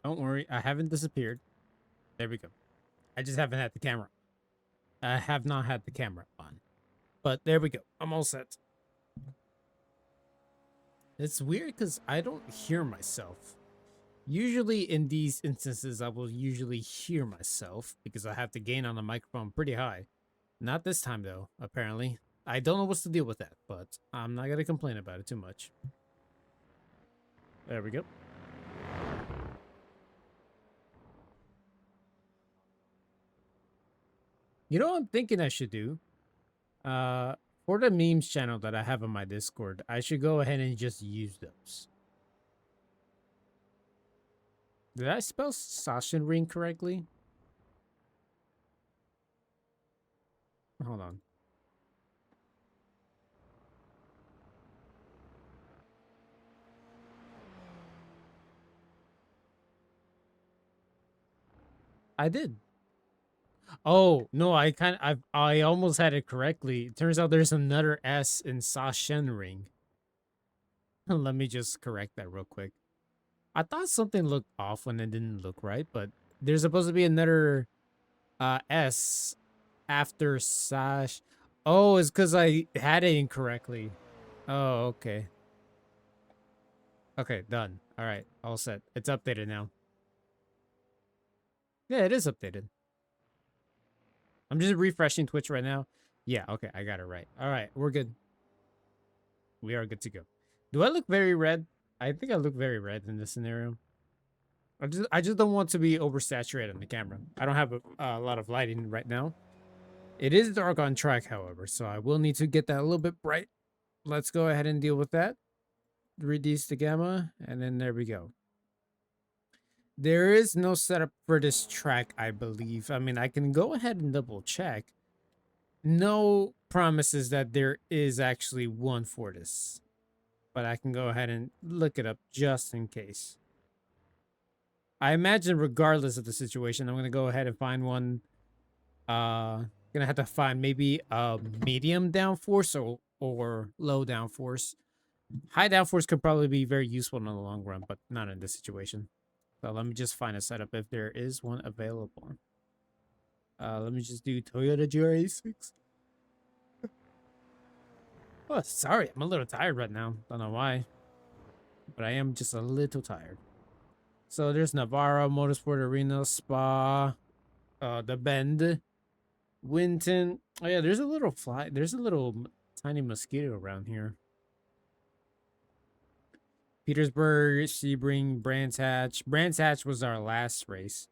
Don't worry, I haven't disappeared. There we go. I just haven't had the camera. I have not had the camera on. But there we go. I'm all set. It's weird because I don't hear myself. Usually in these instances, I will usually hear myself because I have the gain on the microphone pretty high. Not this time though, apparently. I don't know what's the deal with that, but I'm not going to complain about it too much. There we go. You know what I'm thinking I should do? For the memes channel that I have on my Discord, I should go ahead and just use those. Did I spell Saschenring correctly? Hold on. I did. Oh, no, I almost had it correctly. It turns out there's another S in Saschenring. Let me just correct that real quick. I thought something looked off when it didn't look right, but there's supposed to be another S after Sash. Oh, it's because I had it incorrectly. Oh, okay. Okay, done. All right, all set. It's updated now. Yeah, it is updated. I'm just refreshing Twitch right now. Yeah, okay, I got it right. All right, we're good. We are good to go. Do I look very red? I think I look very red in this scenario. I just don't want to be oversaturated on the camera. I don't have a lot of lighting right now. It is dark on track, however, so I will need to get that a little bit bright. Let's go ahead and deal with that. Reduce the gamma, and then there we go. There is no setup for this track, I believe. I mean, I can go ahead and double check. No promises that there is actually one for this, but I can go ahead and look it up just in case. I imagine regardless of the situation, I'm going to go ahead and find one. Gonna have to find maybe a medium downforce or low downforce. High downforce could probably be very useful in the long run, but not in this situation. So let me just find a setup if there is one available. Let me just do Toyota GR86. Oh, sorry, I'm a little tired right now. Don't know why, but I am just a little tired. So there's Navarro, Motorsport Arena, Spa, the Bend, Winton. Oh yeah, there's a little tiny mosquito around here. Petersburg, Sebring, Brands Hatch. Brands Hatch was our last race.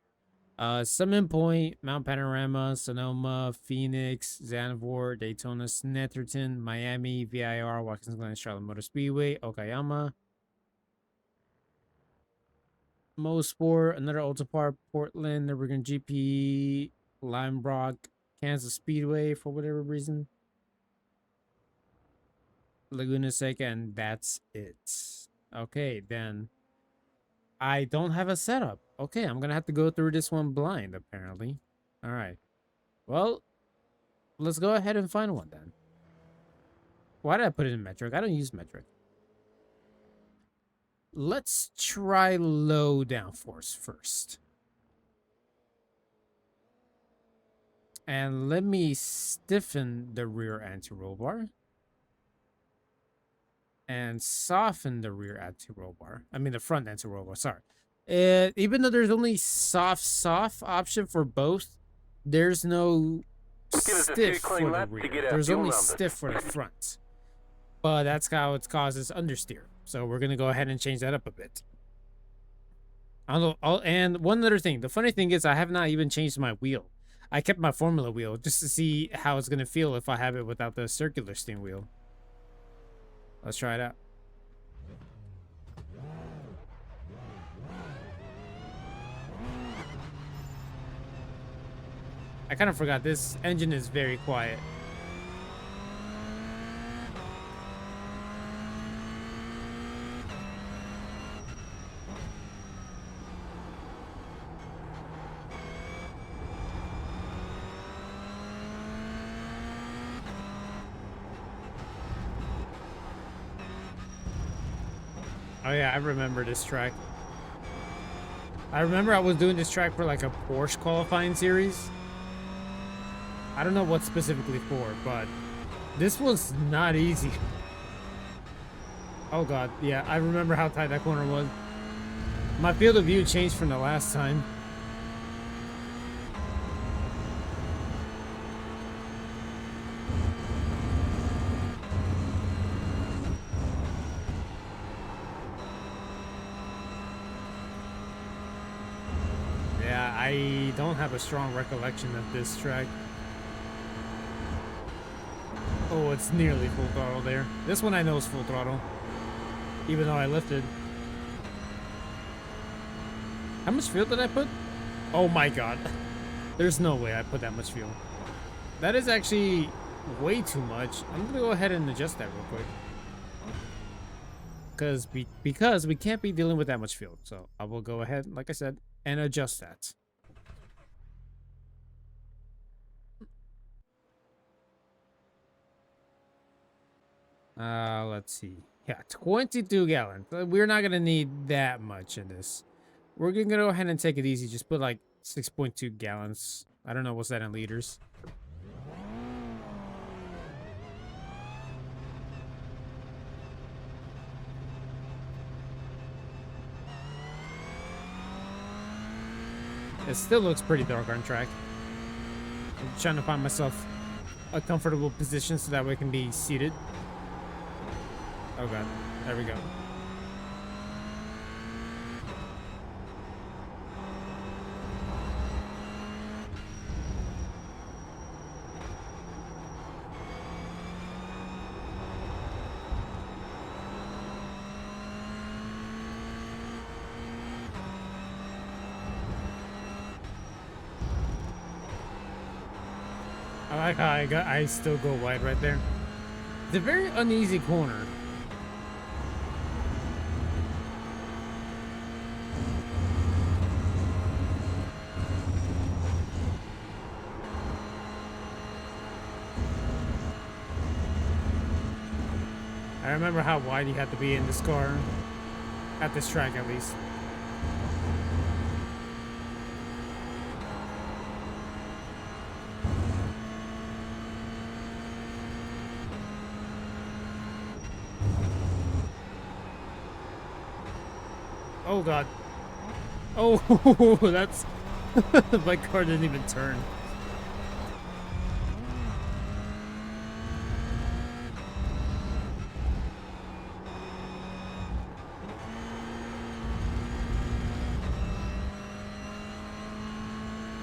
Summon Point, Mount Panorama, Sonoma, Phoenix, Zanvor, Daytona, Snetterton, Miami, VIR, Watkins Glen, Charlotte Motor Speedway, Okayama, Mosport, another Ultra Park, Portland, Nürburgring GP, Limebrock, Kansas Speedway for whatever reason, Laguna Seca, and that's it. Okay, then I don't have a setup. Okay, I'm gonna have to go through this one blind, apparently. All right. Well, let's go ahead and find one then. Why did I put it in metric? I don't use metric. Let's try low downforce first. And let me stiffen the rear anti-roll bar. And soften the rear anti-roll bar. I mean the front anti-roll bar, sorry. Even though there's only soft option for both, there's no stiff for the rear. There's only stiff for the front. But that's how it causes understeer. So we're going to go ahead and change that up a bit. And one other thing. The funny thing is I have not even changed my wheel. I kept my formula wheel just to see how it's going to feel if I have it without the circular steering wheel. Let's try it out. I kind of forgot this engine is very quiet. Oh yeah, I remember this track. I remember I was doing this track for like a Porsche qualifying series. I don't know what specifically for, but this was not easy. Oh god, yeah, I remember how tight that corner was. My field of view changed from the last time. Yeah, I don't have a strong recollection of this track. Oh, it's nearly full throttle there. This one I know is full throttle, even though I lifted. How much fuel did I put? Oh my god. There's no way I put that much fuel. That is actually way too much. I'm gonna go ahead and adjust that real quick. Because we can't be dealing with that much fuel. So I will go ahead, like I said, and adjust that. Let's see. Yeah, 22 gallons. We're not gonna need that much in this. We're gonna go ahead and take it easy. Just put like 6.2 gallons. I don't know what's that in liters. It still looks pretty dark on track. I'm trying to find myself a comfortable position so that way I can be seated. Oh god, there we go. I like how I still go wide right there. It's a very uneasy corner. I remember how wide you had to be in this car, at this track at least. Oh god. Oh, that's... my car didn't even turn.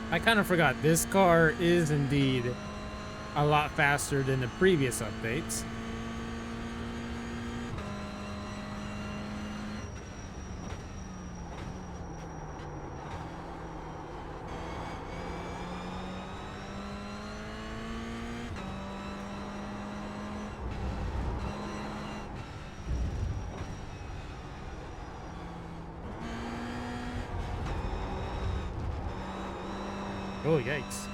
I kind of forgot. This car is indeed a lot faster than the previous updates. Oh, yikes.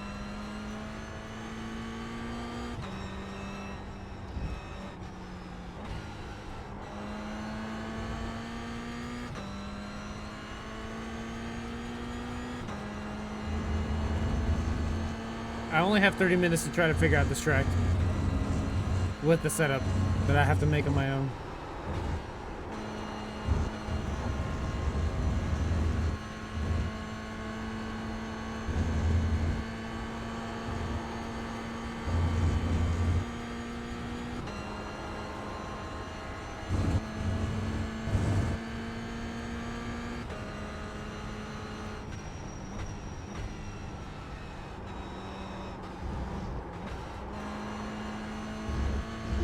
I only have 30 minutes to try to figure out this track with the setup that I have to make on my own.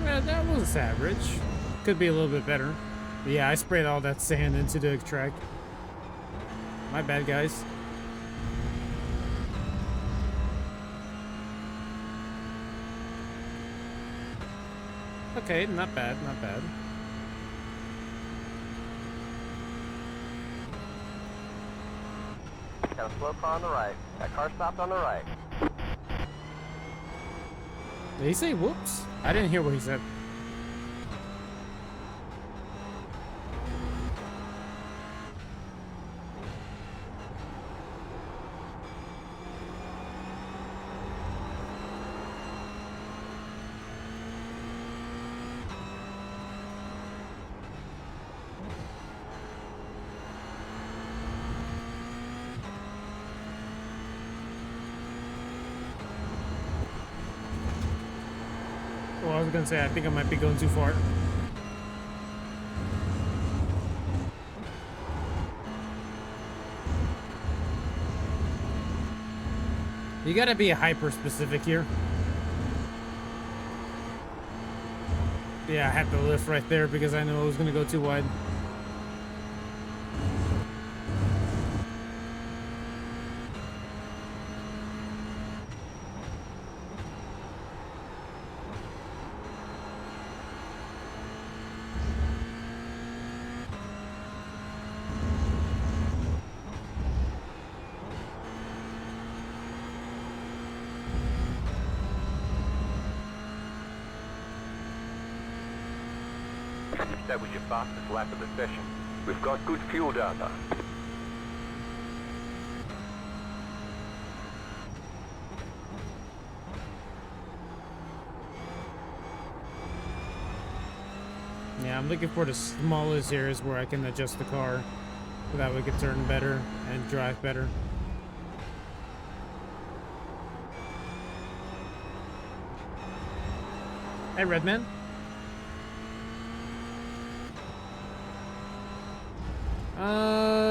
Yeah, that was average. Could be a little bit better. But yeah, I sprayed all that sand into the track. My bad, guys. Okay, not bad, not bad. Got a slow car on the right. That car stopped on the right. Did he say whoops? I didn't hear what he said. gonna say I think I might be going too far. You gotta be hyper specific here. Yeah, I had to lift right there because I know it was gonna go too wide. That was your fastest lap of the session. We've got good fuel data. Yeah, I'm looking for the smallest areas where I can adjust the car so that we can turn better and drive better. Hey, Redman.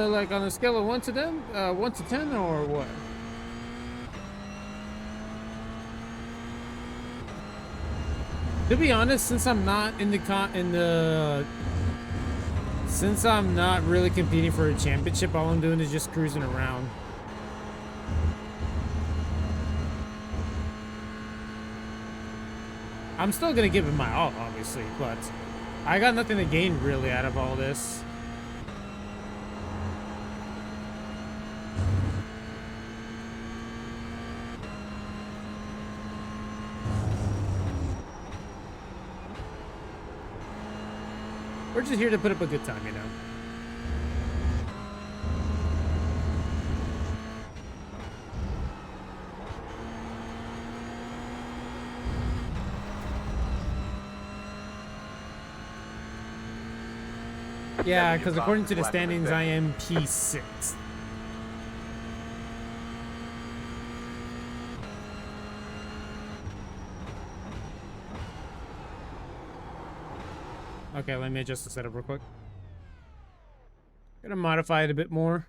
Like on a scale of 1 to 10, 1 to 10, or what? To be honest, since I'm not since I'm not really competing for a championship, all I'm doing is just cruising around. I'm still gonna give it my all, obviously, but I got nothing to gain really out of all this. We're just here to put up a good time, you know. Yeah, because according to the standings, I am P6. Okay, let me adjust the setup real quick. Gonna modify it a bit more.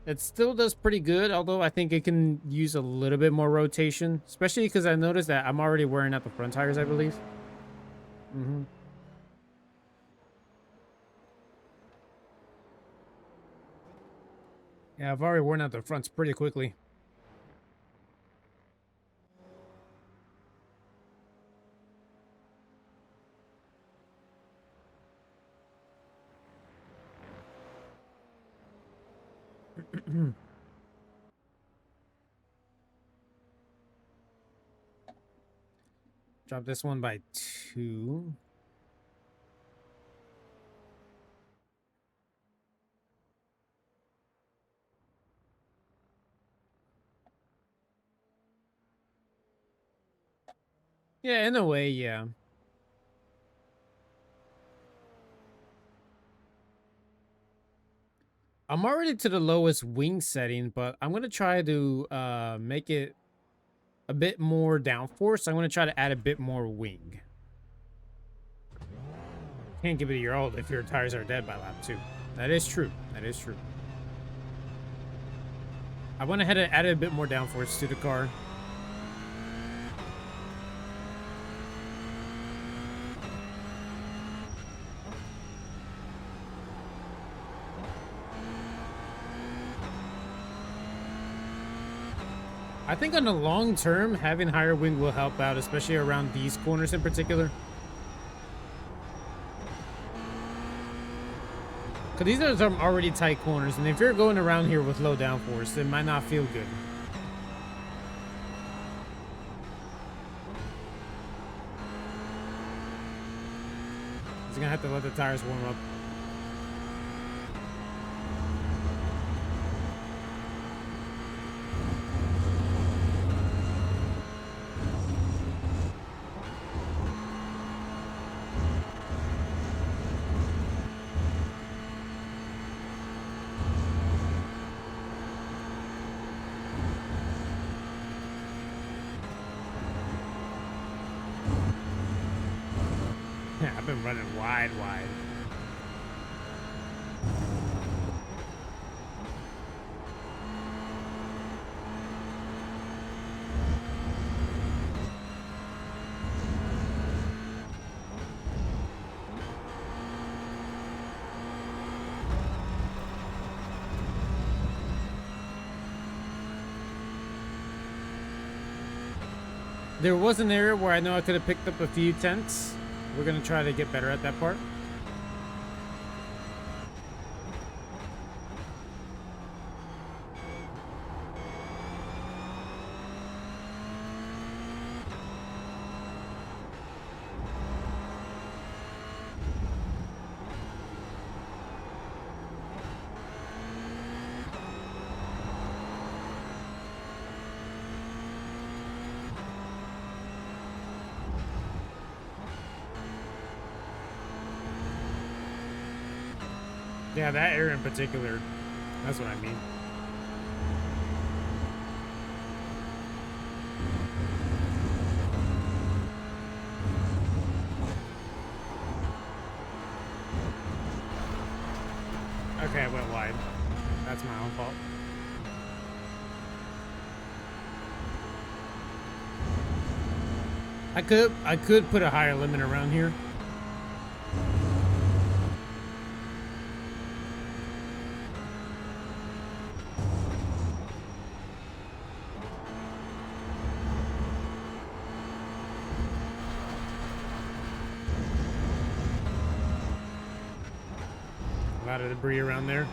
It still does pretty good, although I think it can use a little bit more rotation, especially because I noticed that I'm already wearing out the front tires, I believe. Yeah, I've already worn out the fronts pretty quickly. Drop this one by 2. Yeah, in a way, yeah. I'm already to the lowest wing setting, but I'm going to try to make it a bit more downforce. I'm going to try to add a bit more wing. Can't give it a year old if your tires are dead by lap 2. That is true. That is true. I went ahead and added a bit more downforce to the car. I think on the long term, having higher wing will help out, especially around these corners in particular. Because these are some already tight corners, and if you're going around here with low downforce, it might not feel good. He's gonna have to let the tires warm up. I'm running wide. There was an area where I know I could have picked up a few tenths. We're gonna try to get better at that part. Yeah, that area in particular, that's what I mean. Okay, I went wide. That's my own fault. I could put a higher limit around here. A lot of debris around there.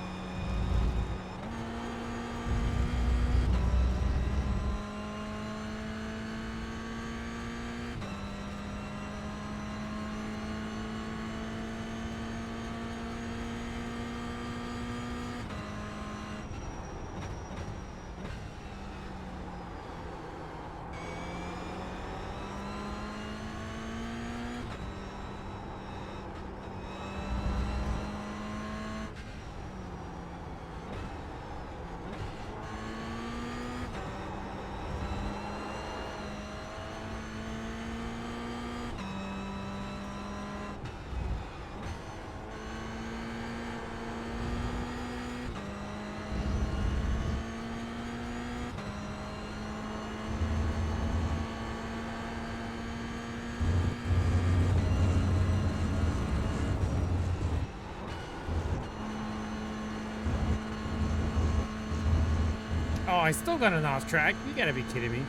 Oh, I still got an off track. You gotta be kidding me.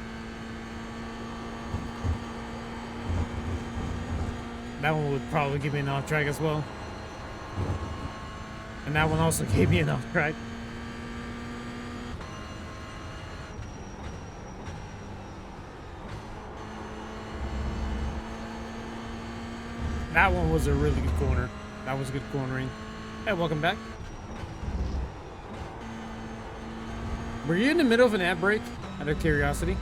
That one would probably give me an off track as well. And that one also gave me an off track. That one was a really good corner. That was good cornering. Hey, welcome back. Were you in the middle of an ad break? Out of curiosity.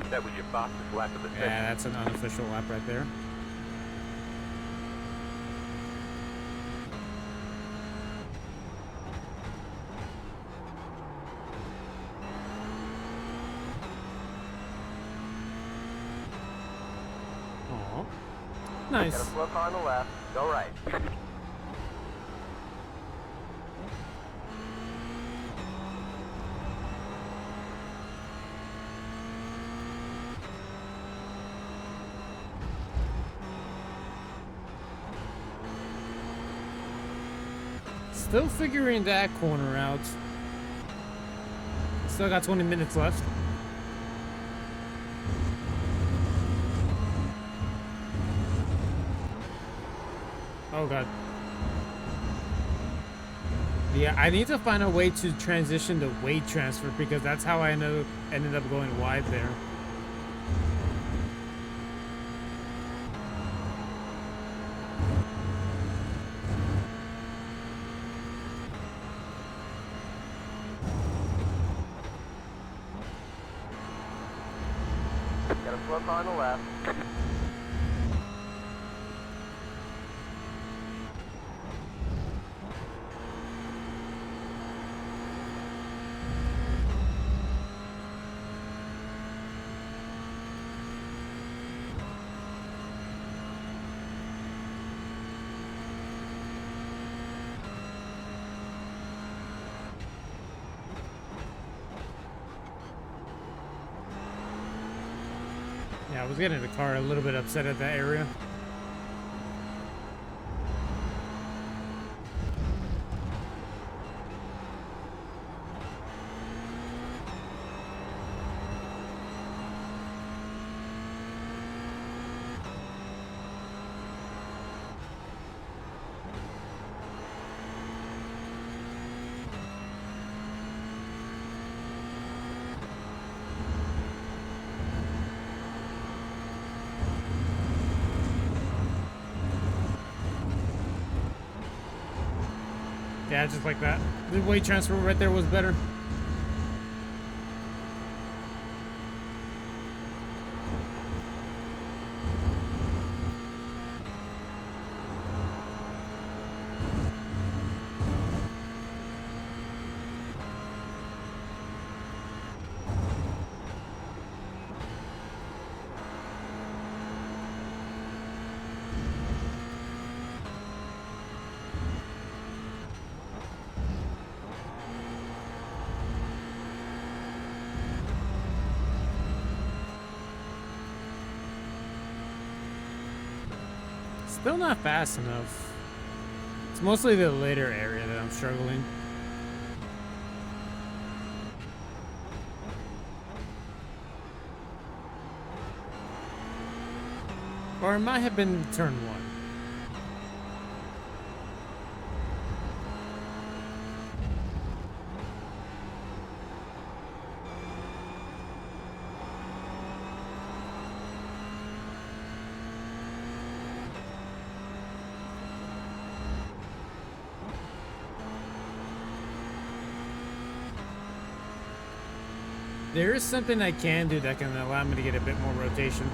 That was your fastest lap of the session. Yeah, that's an unofficial lap right there. Aw. Nice. Got a slow car on the left. Go right. Still figuring that corner out. Still got 20 minutes left. Oh god. Yeah, I need to find a way to transition the weight transfer because that's how I ended up going wide there. Got a slow car on the left. I was getting the car a little bit upset at that area. Yeah, just like that. The weight transfer right there was better. Still not fast enough. It's mostly the later area that I'm struggling. Or it might have been turn 1. There is something I can do that can allow me to get a bit more rotation.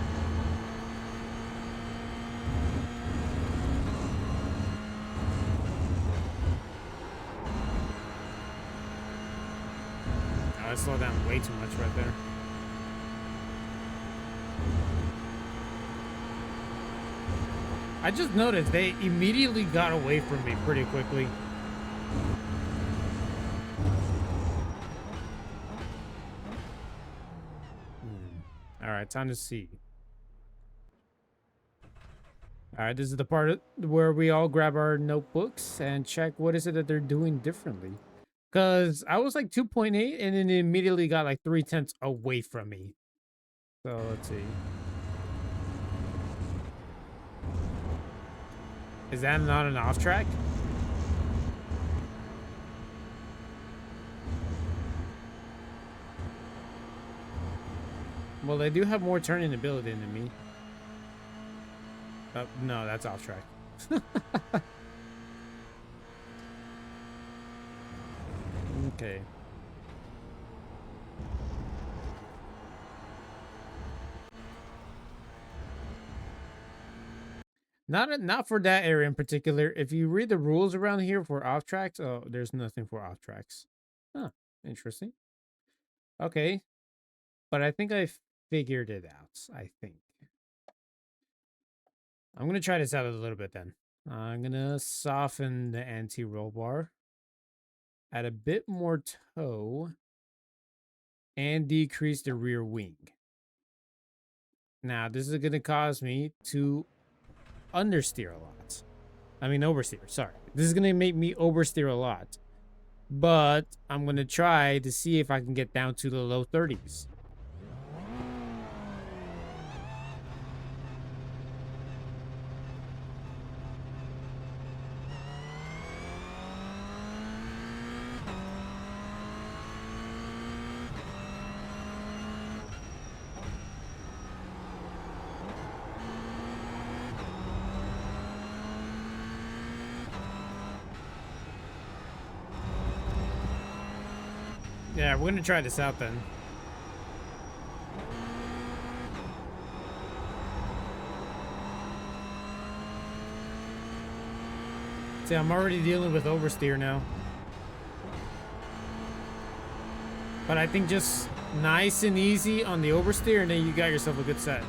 Oh, I slowed down way too much right there. I just noticed they immediately got away from me pretty quickly. All right, time to see. All right, this is the part where we all grab our notebooks and check what is it that they're doing differently. Because I was like 2.8 and then it immediately got like 0.3 away from me. So let's see. Is that not an off track? Well, they do have more turning ability than me. No, that's off track. Okay. Not for that area in particular. If you read the rules around here for off tracks, oh, there's nothing for off tracks. Huh, interesting. Okay, but I think I figured it out. I think I'm gonna try this out a little bit then. I'm gonna soften the anti-roll bar, add a bit more toe, and decrease the rear wing. Now, this is gonna cause me to understeer a lot. I mean, oversteer, sorry. This is gonna make me oversteer a lot. But I'm gonna try to see if I can get down to the low 30s. Yeah, we're gonna try this out then. See, I'm already dealing with oversteer now. But I think just nice and easy on the oversteer, and then you got yourself a good set.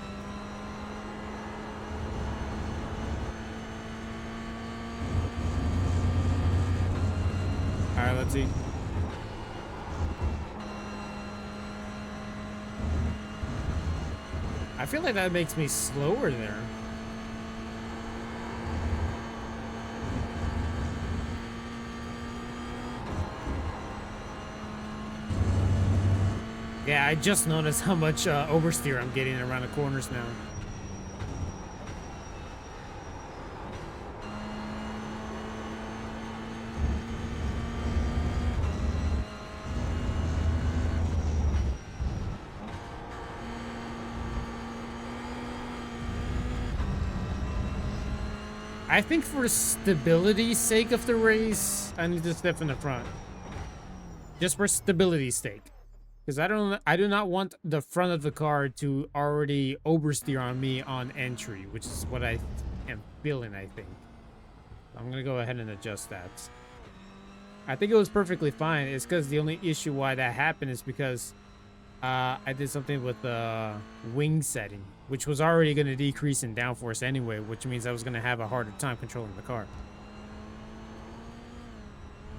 All right, let's see. I feel like that makes me slower there. Yeah, I just noticed how much oversteer I'm getting around the corners now. I think for stability's sake of the race, I need to step in the front. Just for stability's sake. Because I do not want the front of the car to already oversteer on me on entry, which is what I am feeling, I think. I'm gonna go ahead and adjust that. I think it was perfectly fine. It's because the only issue why that happened is because I did something with the wing setting, which was already going to decrease in downforce anyway, which means I was going to have a harder time controlling the car.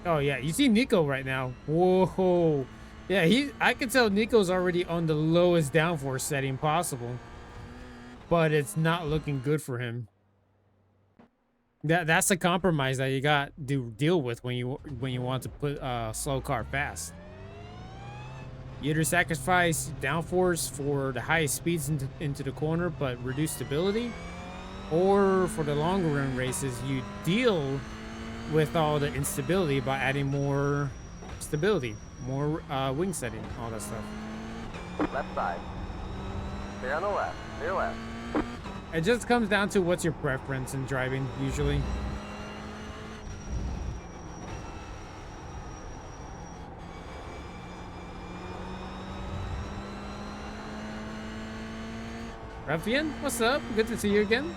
Oh yeah, you see Nico right now. Whoa. Yeah, I can tell Nico's already on the lowest downforce setting possible, but it's not looking good for him. That's a compromise that you got to deal with when you want to put a slow car fast. You either sacrifice downforce for the highest speeds into the corner, but reduce stability, or for the longer run races, you deal with all the instability by adding more stability, more wing setting, all that stuff. Left side. Stay on the left. Stay left. It just comes down to what's your preference in driving, usually. Ruffian, what's up? Good to see you again.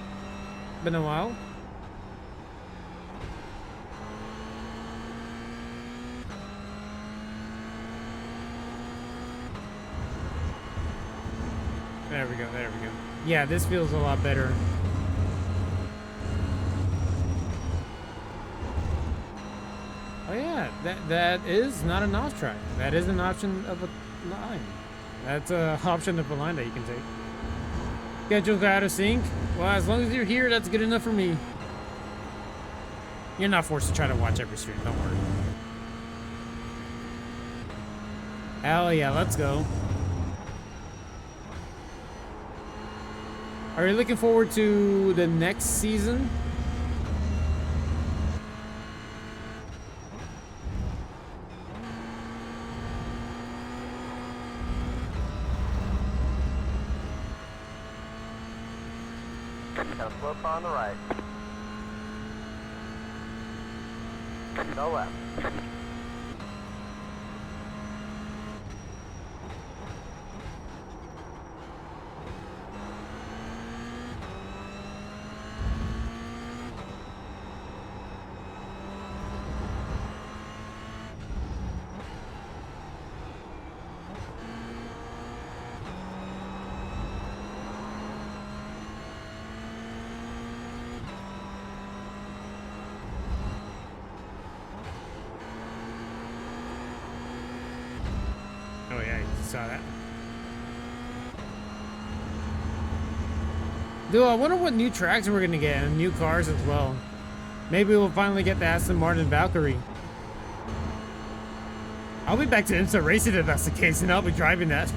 Been a while. There we go, there we go. Yeah, this feels a lot better. Oh yeah, that is not an off track. That is an option of a line. That's an option of a line that you can take. Schedules out of sync. Well, as long as you're here, that's good enough for me. You're not forced to try to watch every stream, don't worry. Hell yeah, let's go. Are you looking forward to the next season? Now slope on the right. Go left. Oh yeah, you saw that. Dude, I wonder what new tracks we're gonna get and new cars as well. Maybe we'll finally get the Aston Martin Valkyrie. I'll be back to Instant Racing if that's the case, and I'll be driving that.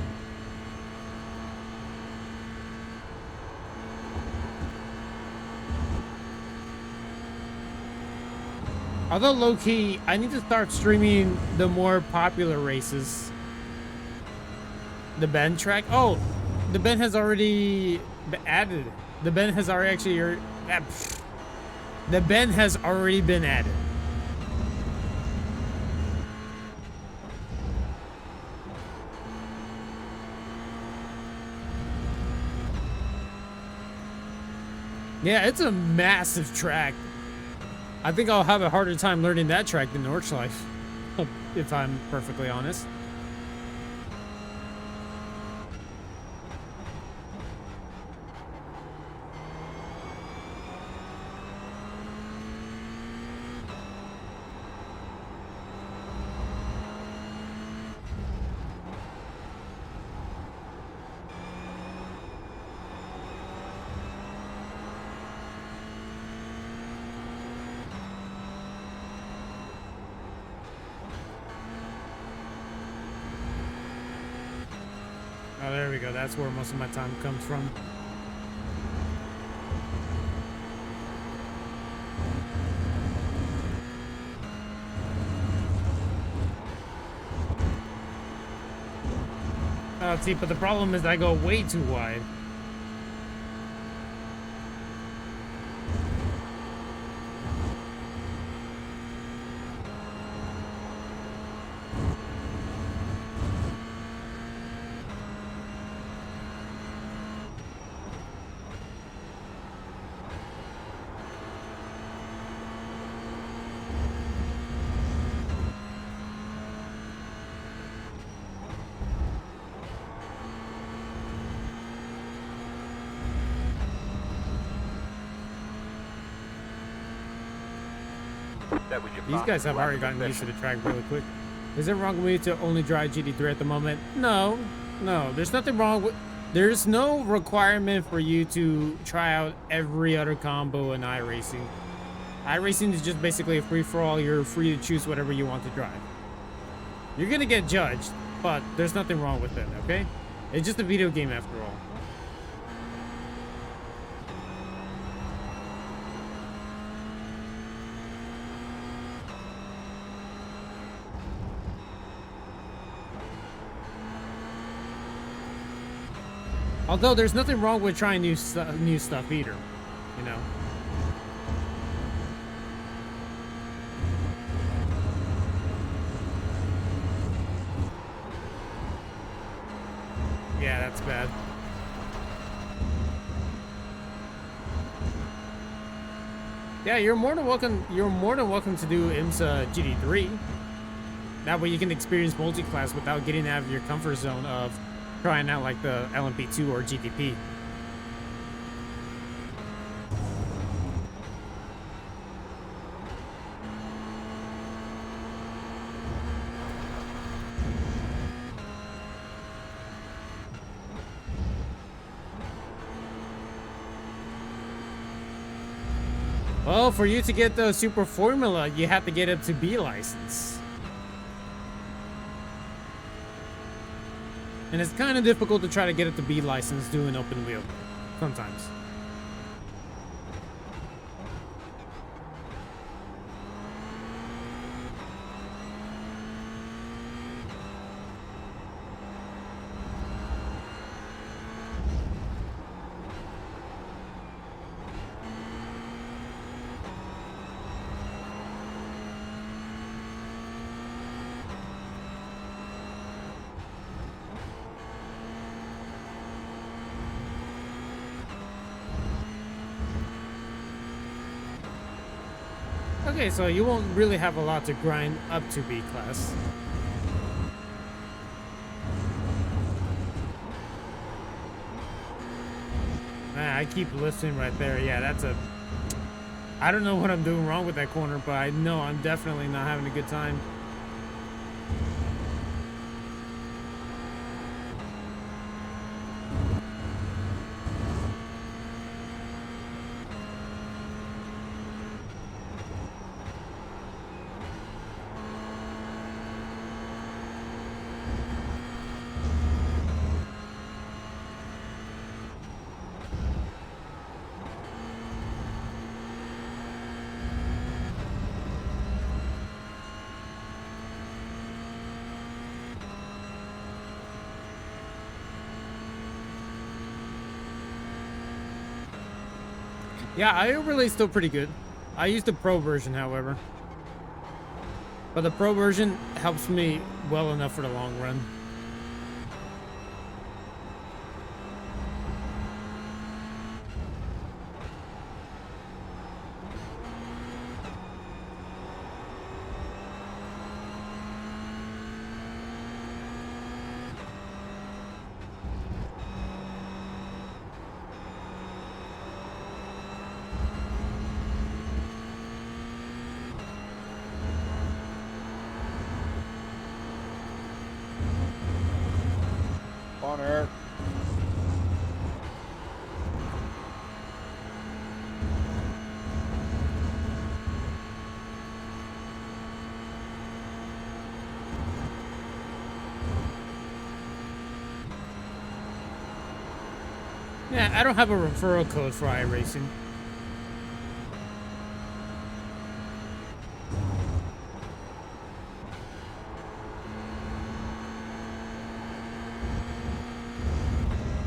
Although low-key, I need to start streaming the more popular races. The Bend track. Oh, the Bend has already been added. The Bend has already the Bend has already been added. Yeah, it's a massive track. I think I'll have a harder time learning that track than Nordschleife, if I'm perfectly honest. There we go. That's where most of my time comes from. See, but the problem is I go way too wide. That was your These guys fastest have lap already of the gotten used to session. the track really quick. Is it wrong with me to only drive GT3 at the moment? No, no. There's nothing wrong with... There's no requirement for you to try out every other combo in iRacing. iRacing is just basically a free-for-all. You're free to choose whatever you want to drive. You're gonna get judged, but there's nothing wrong with it, okay? It's just a video game after all. Although there's nothing wrong with trying new stuff either, you know. Yeah, that's bad. Yeah, you're more than welcome. You're more than welcome to do IMSA GT3. That way you can experience multi-class without getting out of your comfort zone of trying out like the LMP2 or GTP. Well, for you to get the Super Formula, you have to get up to B license. And it's kind of difficult to try to get it to B license doing open wheel sometimes. Okay, so you won't really have a lot to grind up to B class. Man, I keep listening right there. Yeah, that's a... I don't know what I'm doing wrong with that corner, but I know I'm definitely not having a good time. Yeah, iOverlay's still pretty good. I use the Pro version, however. But the Pro version helps me well enough for the long run. On Eric. Nah, I don't have a referral code for iRacing.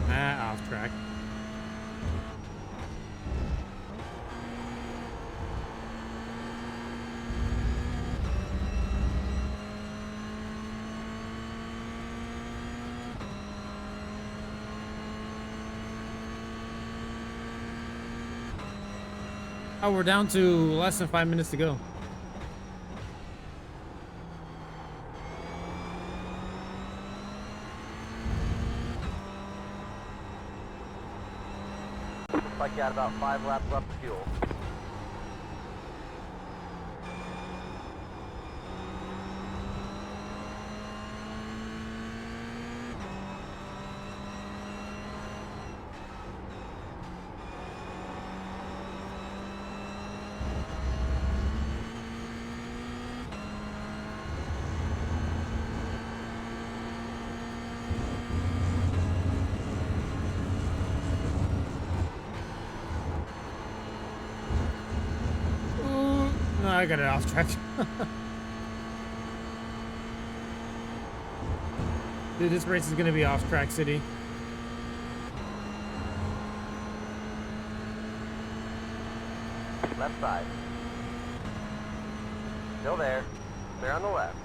Ah, off track. Oh, we're down to less than 5 minutes to go. Looks like you got about 5 laps left of fuel. Ooh, no, I got it off track. Dude, this race is gonna be off track city. Left side. Still there. Clear on the left.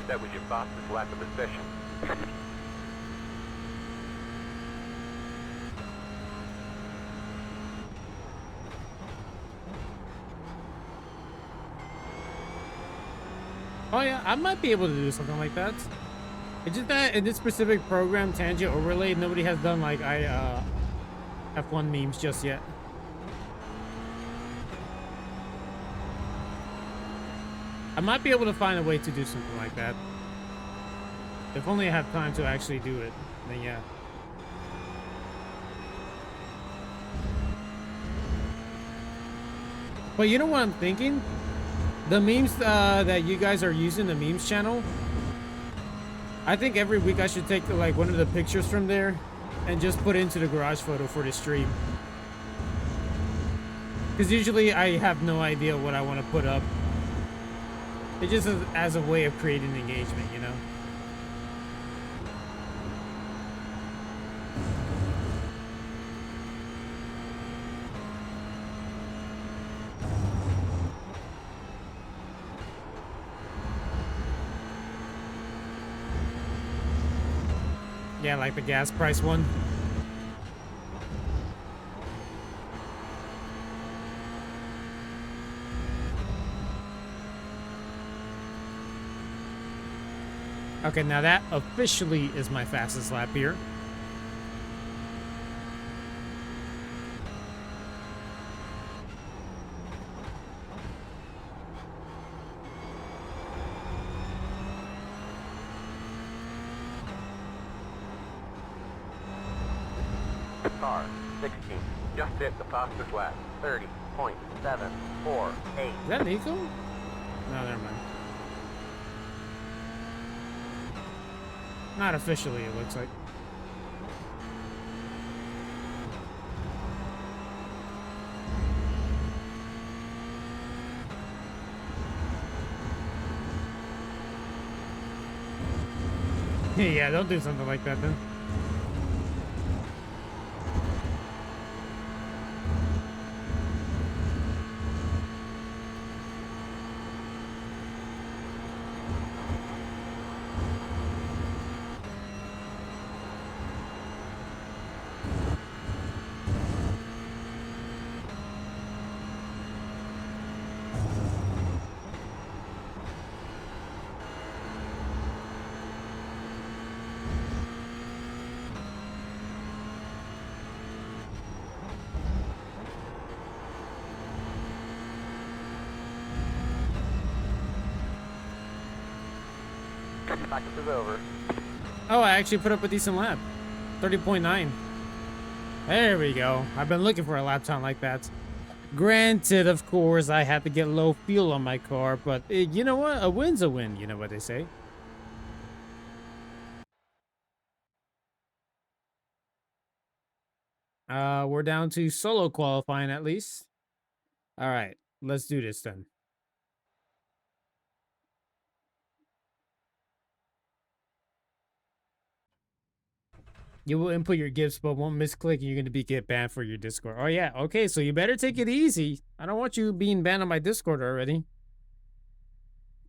That was your fastest lap of the session. Oh yeah, I might be able to do something like that. It's just that in this specific program, Tangent Overlay, nobody has done like F1 memes just yet. I might be able to find a way to do something like that. If only I have time to actually do it, then yeah. But you know what I'm thinking? The memes that you guys are using, the memes channel, I think every week I should take like one of the pictures from there and just put it into the garage photo for the stream. Because usually I have no idea what I want to put up. It just is as a way of creating engagement, you know? Yeah, like the gas price one. Okay, now that officially is my fastest lap here. Car, 16. Just hit the fastest lap. 30.748. Is that Nico? No, never mind. Not officially, it looks like. Yeah, don't do something like that then. Practice is over. Oh, I actually put up a decent lap. 30.9. There we go. I've been looking for a lap time like that. Granted, of course, I had to get low fuel on my car, but you know what? A win's a win. You know what they say. We're down to solo qualifying at least. All right, let's do this then. You will input your gifts, but won't misclick and you're going to get banned for your Discord. Oh, yeah. Okay, so you better take it easy. I don't want you being banned on my Discord already.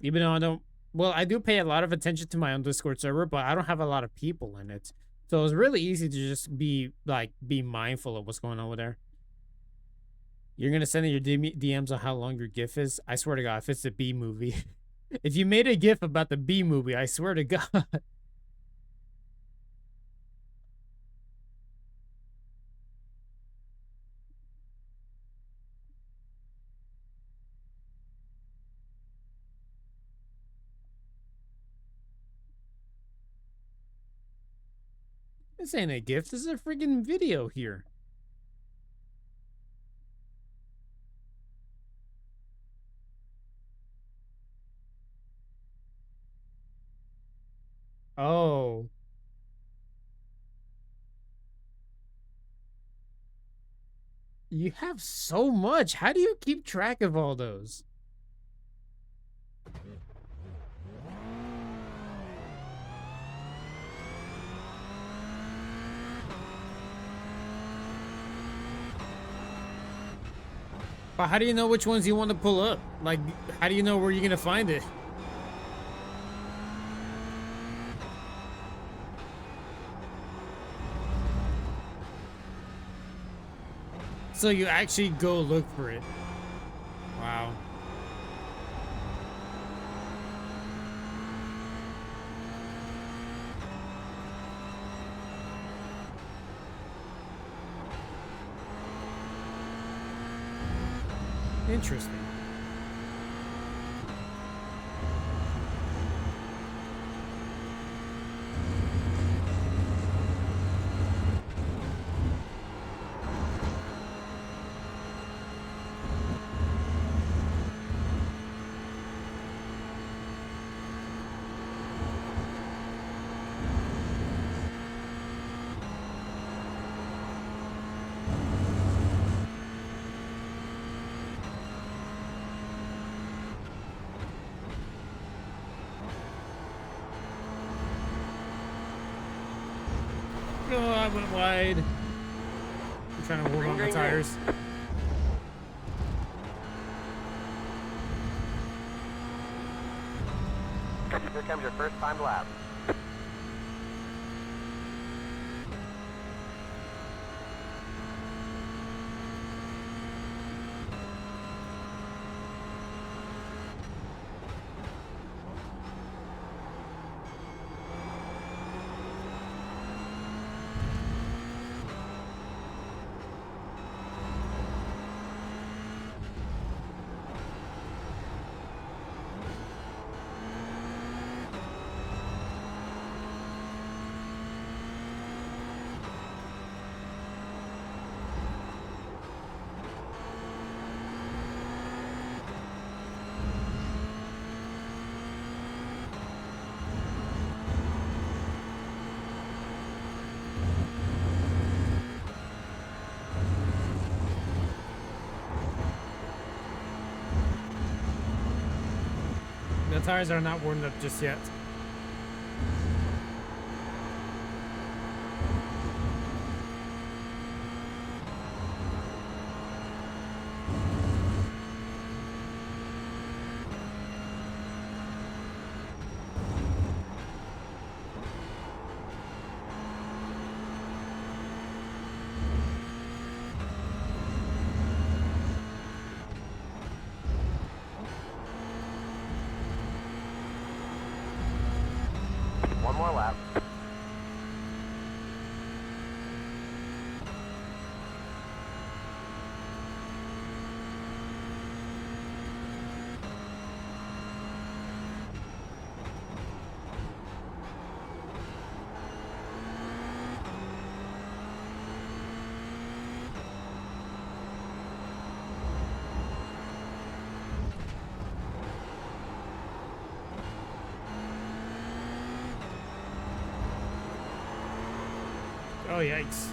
Even though I don't... Well, I do pay a lot of attention to my own Discord server, but I don't have a lot of people in it. So it's really easy to just be mindful of what's going on over there. You're going to send in your DMs on how long your GIF is? I swear to God, if it's the B movie. If you made a GIF about the B movie, I swear to God. This ain't a GIF. This is a freaking video here. Oh. You have so much. How do you keep track of all those? But how do you know which ones you want to pull up? Like, how do you know where you're gonna find it? So you actually go look for it. Wow. Interesting. Oh, I went wide. I'm trying to hold on my tires. Here comes your first time lap. The tires are not warmed up just yet. Oh, yikes.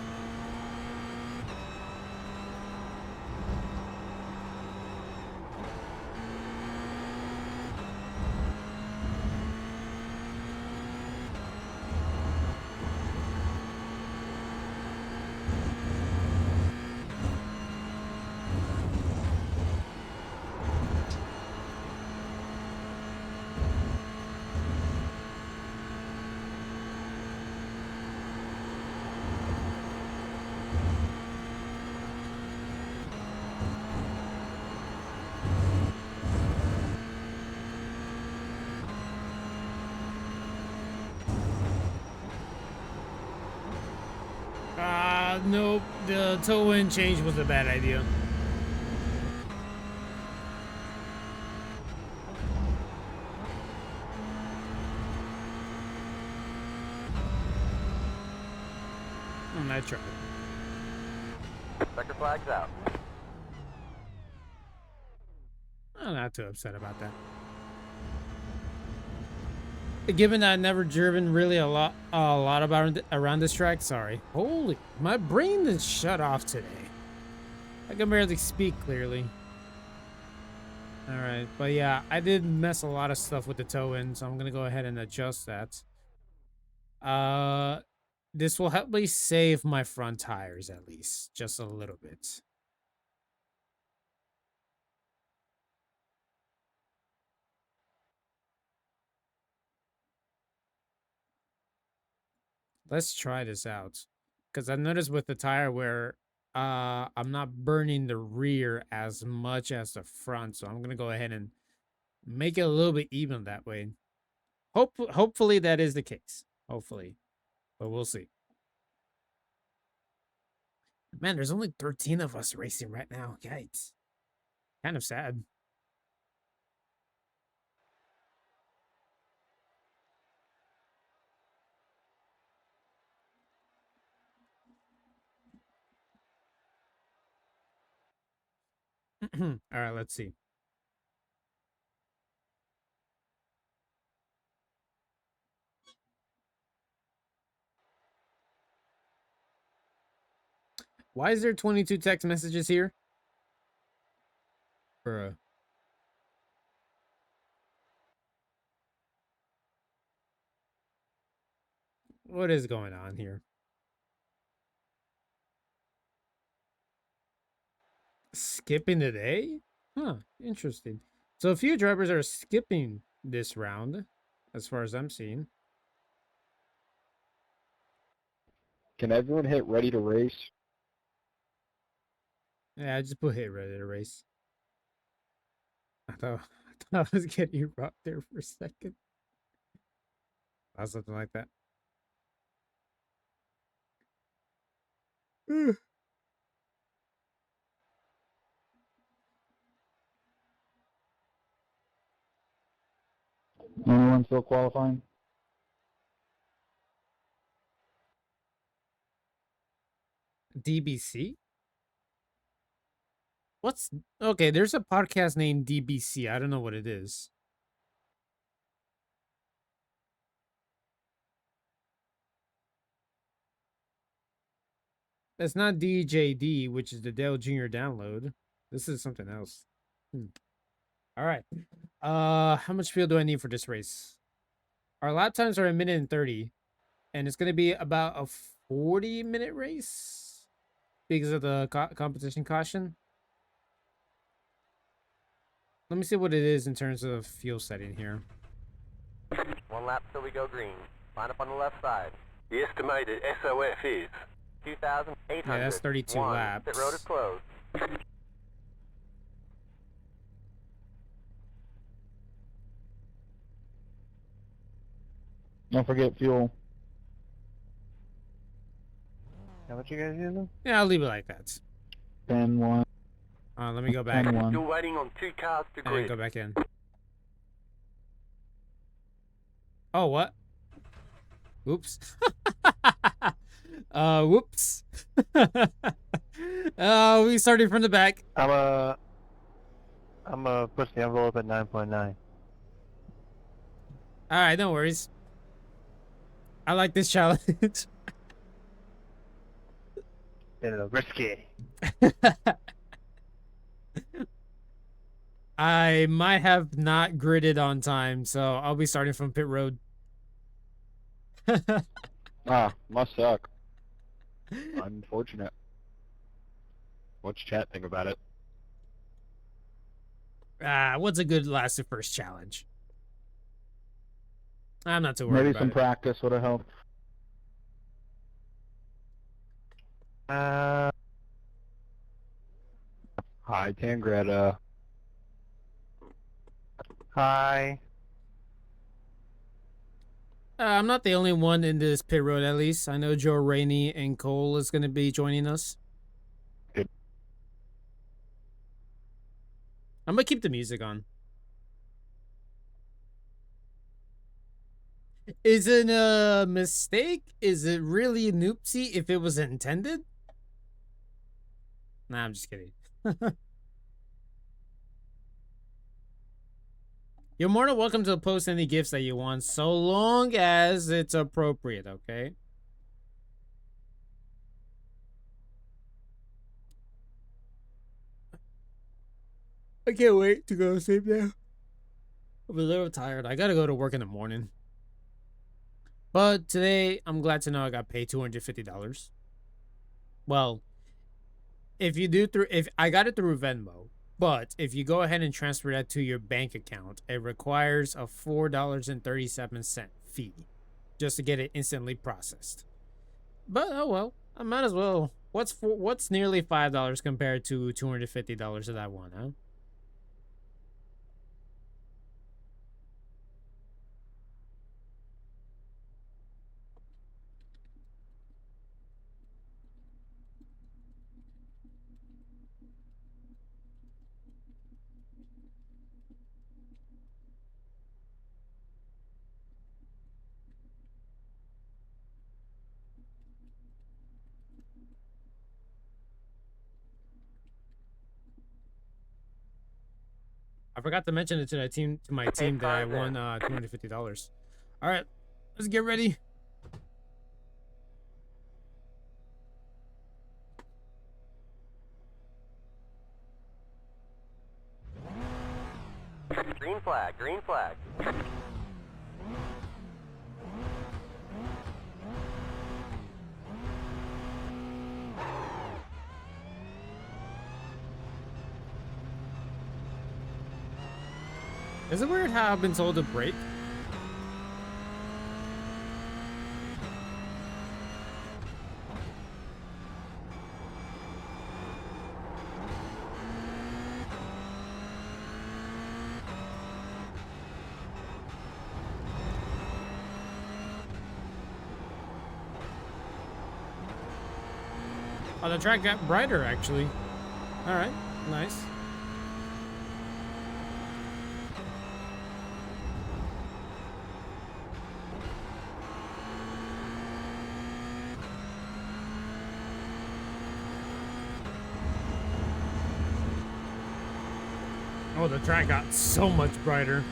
Nope. The toe in change was a bad idea. I tried. Checker flags out. I'm not too upset about that. Given that I've never driven really a lot about around this track, sorry. Holy, my brain is shut off today. I can barely speak clearly. All right, but yeah, I did mess a lot of stuff with the toe in, so I'm gonna go ahead and adjust that. This will help me save my front tires at least, just a little bit. Let's try this out. Because I noticed with the tire where I'm not burning the rear as much as the front. So I'm going to go ahead and make it a little bit even that way. Hopefully that is the case. Hopefully. But we'll see. Man, there's only 13 of us racing right now. Yikes. Kind of sad. All right, let's see. Why is there 22 text messages here? Bruh. What is going on here? Skipping the day? Huh, interesting. So a few drivers are skipping this round, as far as I'm seeing. Can everyone hit ready to race? Yeah, I just put hit ready to race. I thought I was getting rocked there for a second. Or something like that. Anyone still qualifying? DBC? What's okay? There's a podcast named DBC. I don't know what it is. That's not DJD, which is the Dale Jr. download. This is something else. All right. How much fuel do I need for this race? Our lap times are a minute and 30, and it's gonna be about a 40-minute race because of the competition caution. Let me see what it is in terms of fuel setting here. 1 lap till we go green. Line up on the left side. The estimated SOF is 2,800. Yeah, that's 32 laps. Pit road is closed. Don't forget fuel. How much you guys using? Yeah, I'll leave it like that. 10-1. Let me go back. 10-1. still waiting on 2 cars to And then grid. go back in. Oh, what? Oops. Whoops. We started from the back. I'm push the envelope at 9.9. All right, no worries. I like this challenge. risky. I might have not gridded on time, so I'll be starting from pit road. Ah, must suck. Unfortunate. What's chat think about it? What's a good last to first challenge? I'm not too worried Maybe about some it. practice would have helped. Uh, Hi, Tangreta. hi. I'm not the only one in this pit road, at least. I know Joe Rainey and Cole is going to be joining us. Good. I'm going to keep the music on. Is it a mistake? Is it really an oopsie if it was intended? Nah, I'm just kidding. You're more than welcome to post any gifts that you want, so long as it's appropriate, okay? I can't wait to go to sleep now. I'm a little tired. I gotta go to work in the morning. But today, I'm glad to know I got paid $250. Well, if I got it through Venmo, but if you go ahead and transfer that to your bank account, it requires a $4.37 fee just to get it instantly processed. But oh well, I might as well. What's nearly $5 compared to $250 that I want, huh? I forgot to mention it to my team that I won $250. All right, let's get ready. Green flag, green flag. Is it weird how I've been told to brake? Oh, the track got brighter, actually. All right, nice. Oh, the track got so much brighter.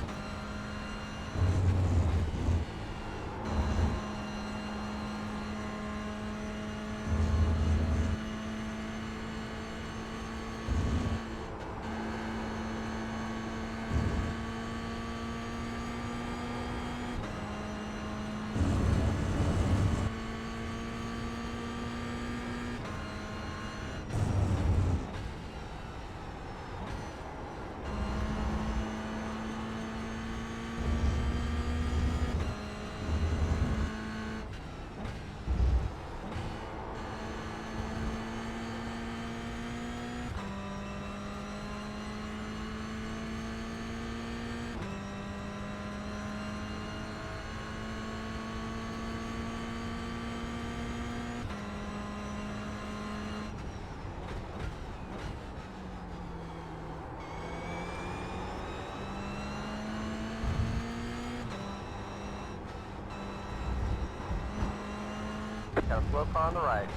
Got a slow car on the right.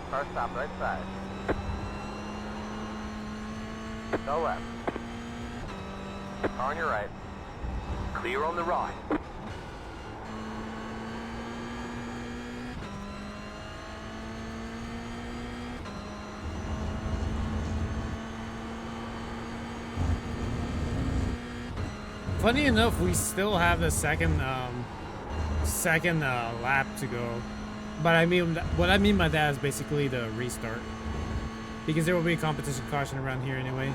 Car stop right side. Go left. Car on your right. Clear on the right. Funny enough, we still have the second lap to go. But I mean, what I mean by that is basically the restart. Because there will be a competition caution around here anyway.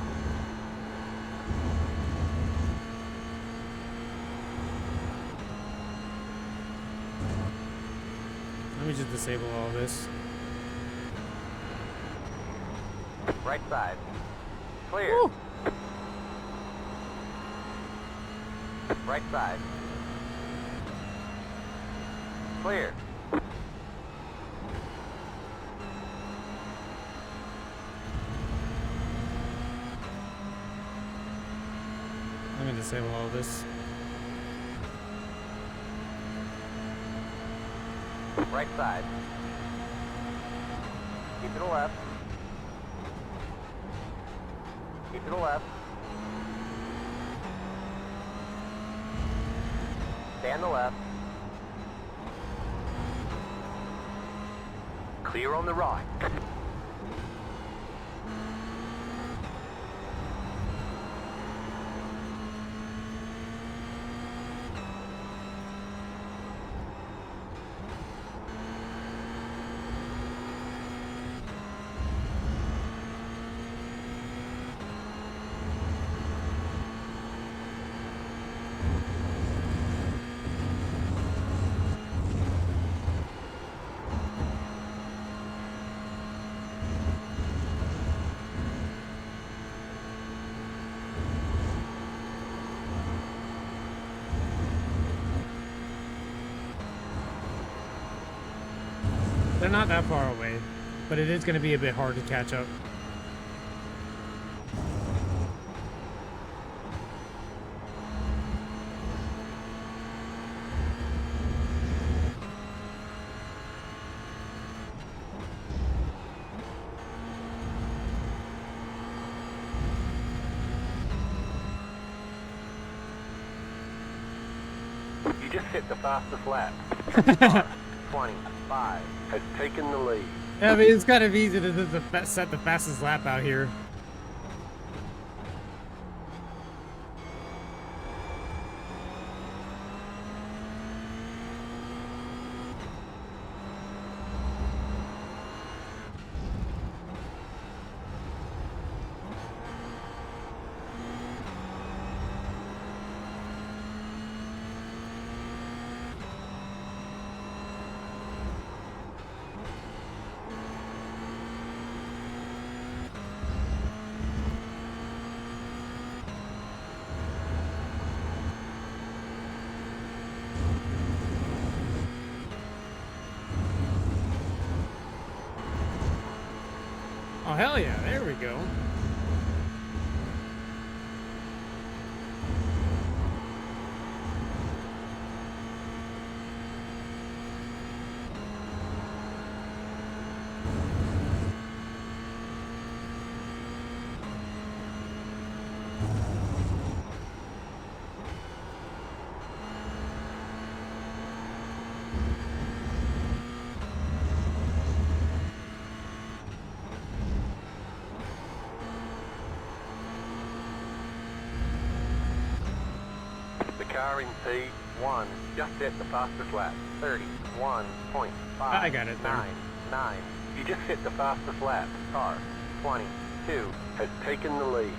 Let me just disable all this. Right side. Clear. Woo. Right side. Clear. Let me disable all this. Right side. Keep to the left. Keep to the left. Stay on the left. Clear on the right. They're not that far away, but it is going to be a bit hard to catch up. You just hit the fastest lap. 25. Has taken the lead. Yeah, I mean, it's kind of easy to set the fastest lap out here. Oh, hell yeah, there we go. The car in P1 just hit the fastest lap. 31.5. I got it there. 9. You just hit the fastest lap. Car. 22. Has taken the lead.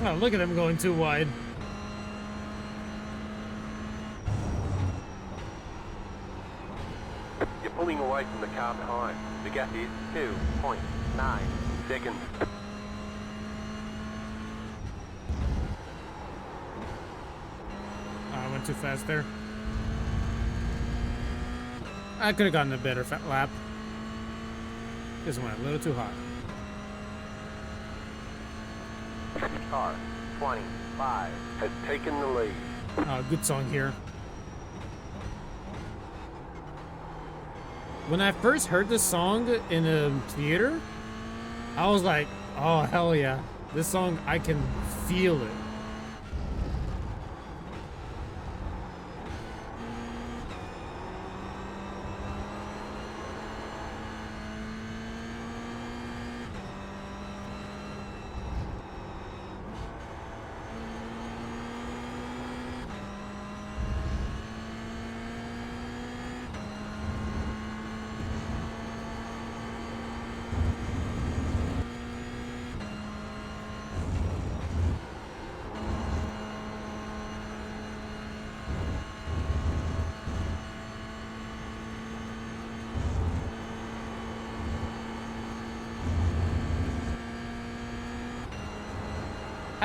Oh, look at him going too wide. pulling away from the car behind. The gap is 2.9 seconds. I went too fast there. I could have gotten a better lap. This went a little too hot. Car 25 Has taken the lead. Good song here. When I first heard this song in a theater, I was like, oh, hell yeah. This song, I can feel it.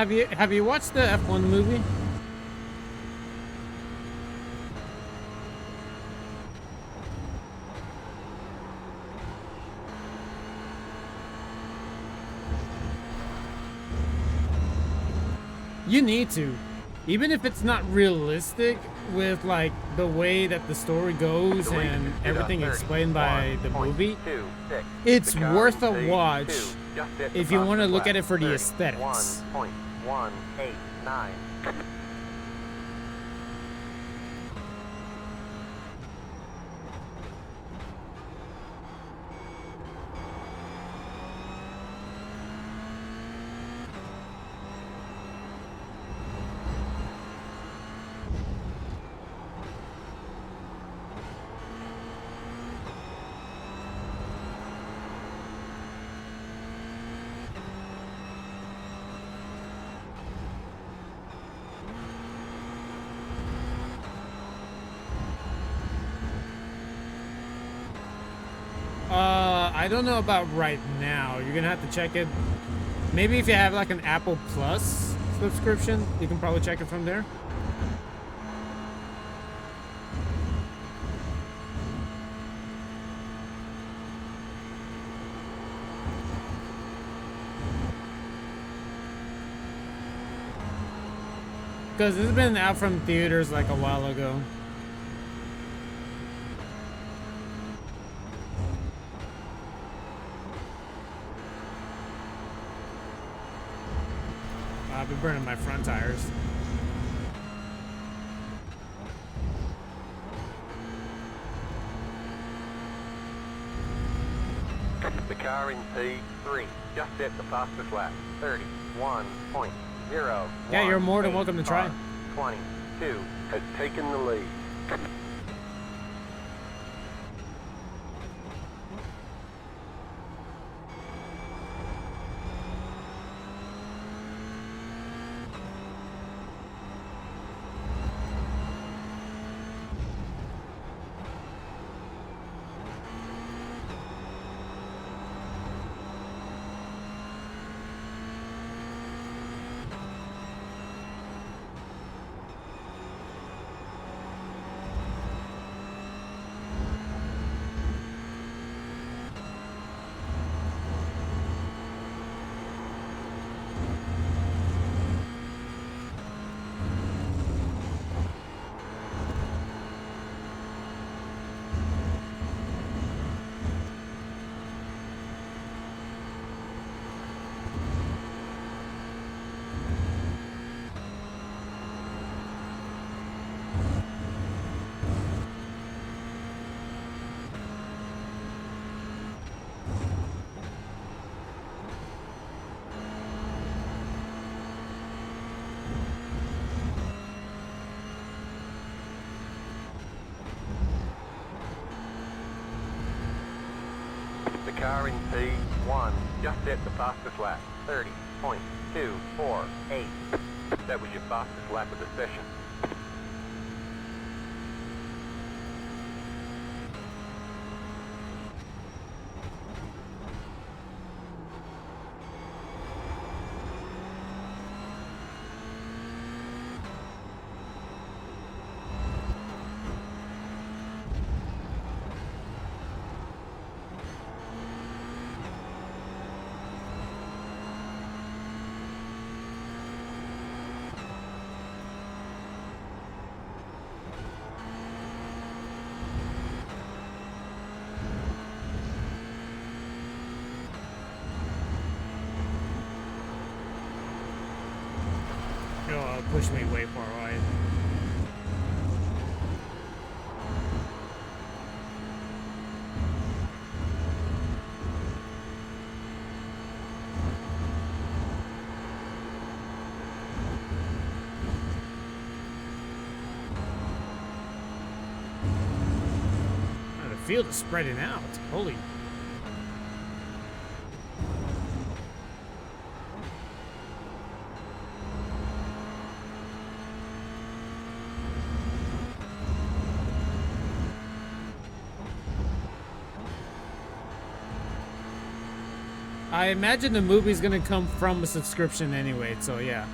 Have you watched the F1 movie? You need to. Even if it's not realistic with like the way that the story goes and everything explained by the movie, it's worth a watch if you want to look at it for the aesthetics. 1.189. I don't know about right now. You're gonna have to check it. Maybe if you have like an Apple Plus subscription, you can probably check it from there. Because this has been out from theaters like a while ago. I've been burning my front tires. The car in P3 just set the fastest lap. 31.0. Yeah, you're more than welcome to try. 22. Has taken the lead. The car in P1 just set the fastest lap. 30.248. That was your fastest lap of the session. push me way far wide. Oh, the field is spreading out. Holy. I imagine the movie's gonna come from a subscription anyway, so yeah.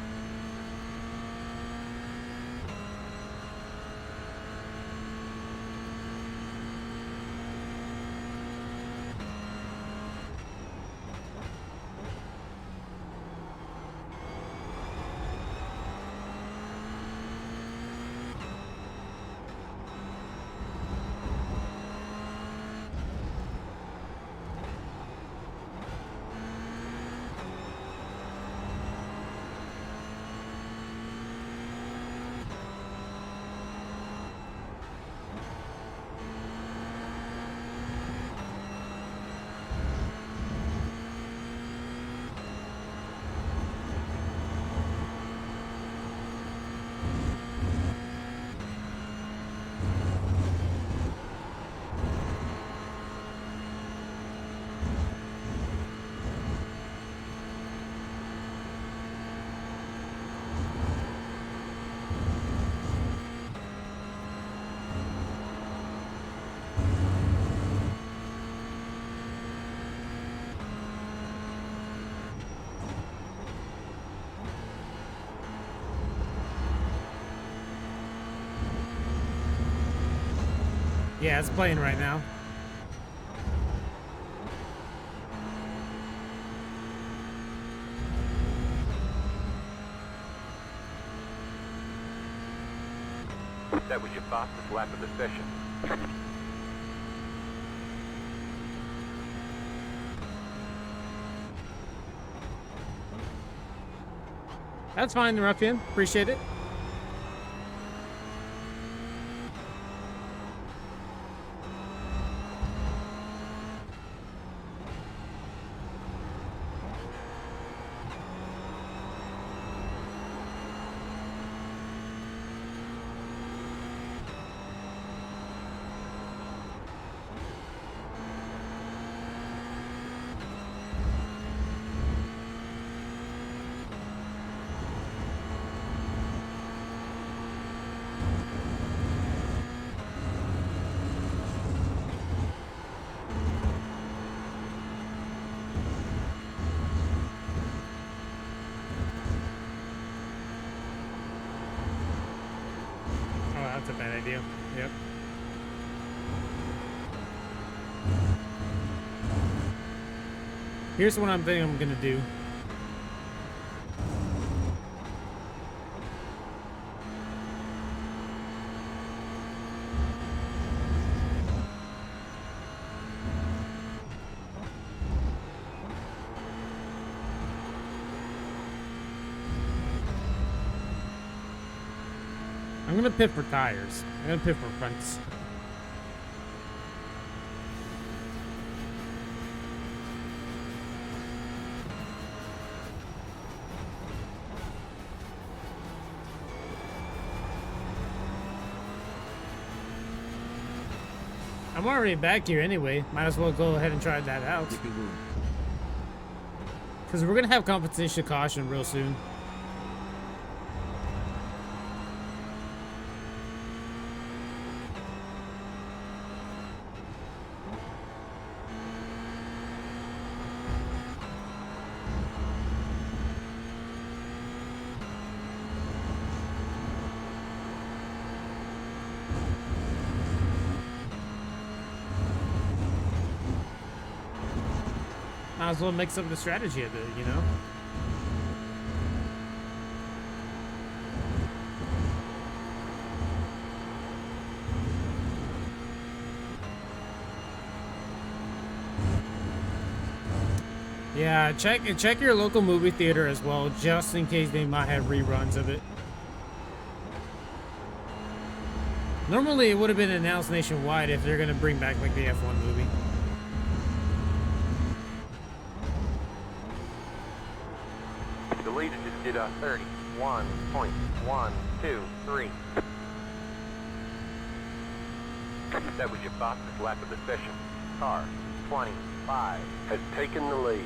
Yeah, it's playing right now. That was your fastest lap of the session. That's fine, Ruffian. Appreciate it. Oh, that's a bad idea. Yep. Here's what I'm thinking I'm gonna do. I'm gonna pit for tires. I'm gonna pit for fronts. I'm already back here anyway. Might as well go ahead and try that out. Because we're gonna have competition caution real soon. Might as well mix up the strategy a bit, you know? Yeah, check your local movie theater as well, just in case they might have reruns of it. Normally, it would have been announced nationwide if they're gonna bring back like the F1 movie. The leader just did a 31.123. That was your fastest lap of the session. Car 25. Has taken the lead.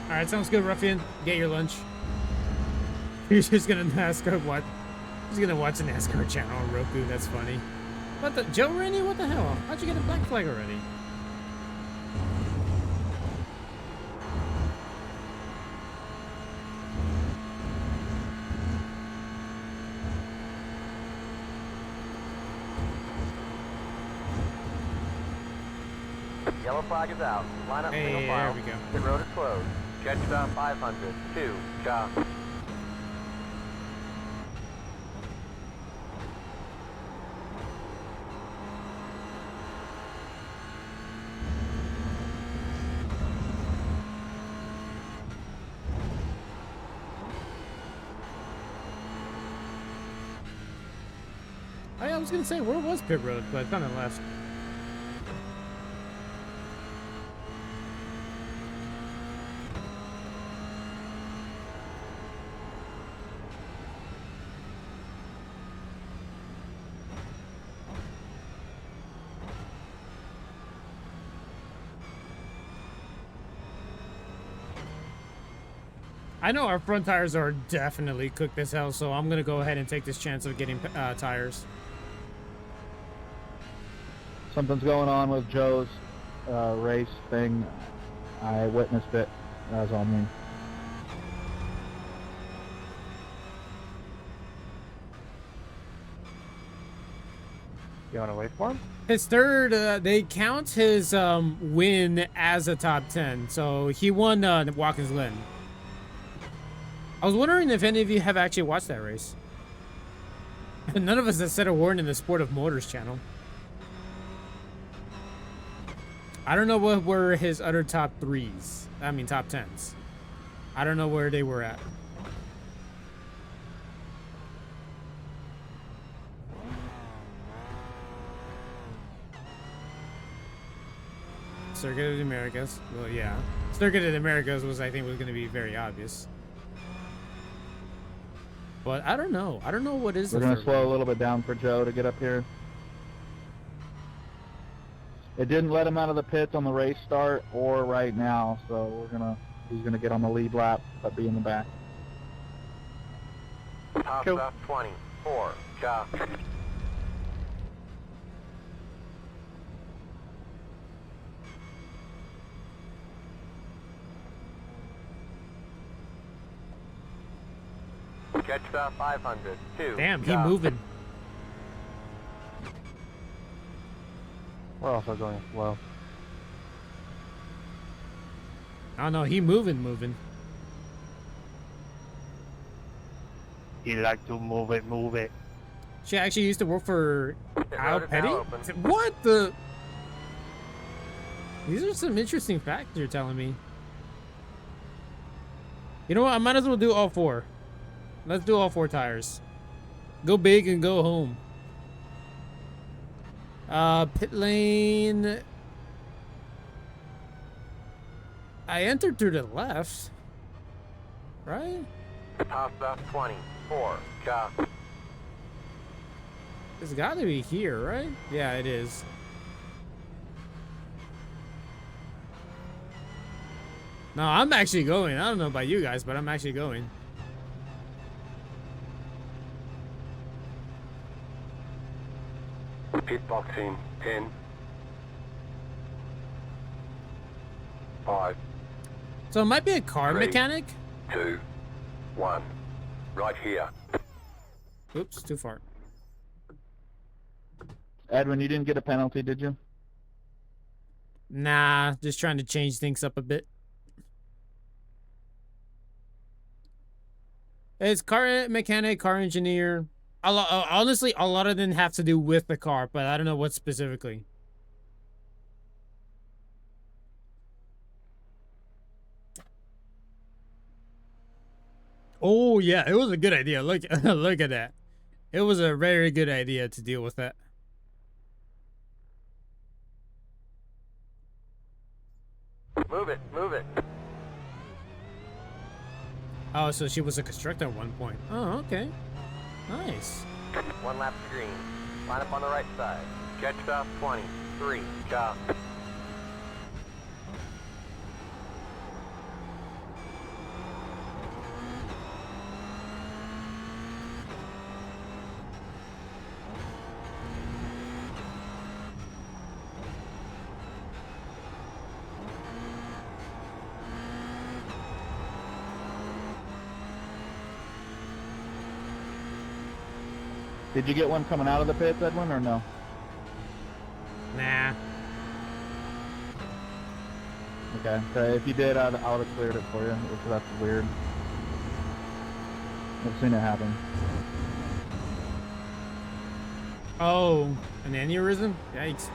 All right, sounds good, Ruffian. Get your lunch. You're just gonna NASCAR what? Just gonna watch the NASCAR channel on Roku. That's funny. What the Joe Rennie? What the hell? How'd you get a black flag already? Yellow flag is out. Line up Hey, single file. there we go. The road is closed. Catch that. 500. 2. Car. I was gonna say, where was pit road? But I kind of left. I know our front tires are definitely cooked as hell, so I'm gonna go ahead and take this chance of getting tires. Something's going on with Joe's race thing. I witnessed it. That was on me. You wanna wait for him? His third, they count his win as a top 10, so he won Watkins Glen. I was wondering if any of you have actually watched that race. None of us have said a word in the Sport of Motors channel. I don't know what were his other top 3s. I mean, top 10s. I don't know where they were at. Circuit of the Americas. Well, yeah. Circuit of the Americas was, I think, was going to be very obvious. But I don't know. I don't know what is We're the going to third slow one. a little bit down for Joe to get up here. It didn't let him out of the pits on the race start or right now, so he's gonna get on the lead lap but be in the back. Top Cool. lap 24. Car. Catch that. 500. 2. Damn, he car. moving. We're also going slow. I don't know. He moving. You like to move it, move it. She actually used to work for Pit Al road is Petty? now open. What the? These are some interesting facts you're telling me. You know what? I might as well do all 4. Let's do all 4 tires. Go big and go home. Pit lane. I entered through the left. Right? Top lap 24. Car. It's got to be here, right? Yeah, it is. No, I'm actually going. I don't know about you guys, but I'm actually going. Pit box in 10. 5, So it might be a car 3. mechanic. 2, 1. Right here. Oops, too far. Edwin, you didn't get a penalty, did you? Nah, just trying to change things up a bit. It's car mechanic, car engineer. Honestly, a lot of them have to do with the car, but I don't know what specifically. Oh yeah, it was a good idea. Look, look at that. It was a very good idea to deal with that. Move it, move it. Oh, so she was a constructor at one point. Oh, okay. Nice. 1 lap to green. Line up on the right side. Catch stop. 20, 3, Car. Did you get one coming out of the pits, Edwin, or no? Nah. Okay. So if you did, I would have cleared it for you, which that's weird. I've seen it happen. Oh, an aneurysm? Yikes.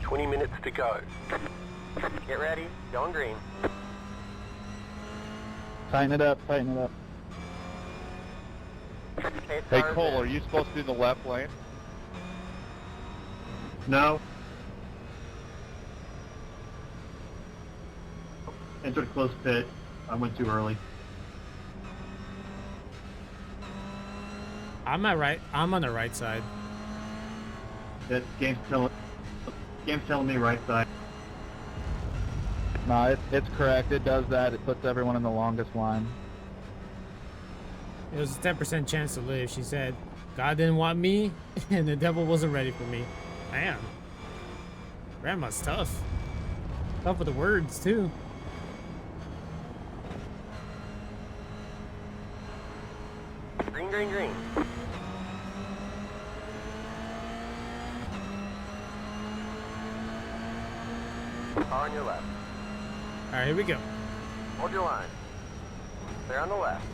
Twenty minutes to go. Get ready. Going green. Tighten it up, tighten it up. Pace Hey cars Cole, in. are you supposed to be in the left lane? No. Entered close pit. I went too early. I'm on the right side. That game's telling me right side. No, it's correct. It does that. It puts everyone in the longest line. It was a 10% chance to live. She said, God didn't want me, and the devil wasn't ready for me. Man. Grandma's tough. Tough with the words, too. Green, green, green. Car on your left. All right, here we go. Hold your line. Clear on the left.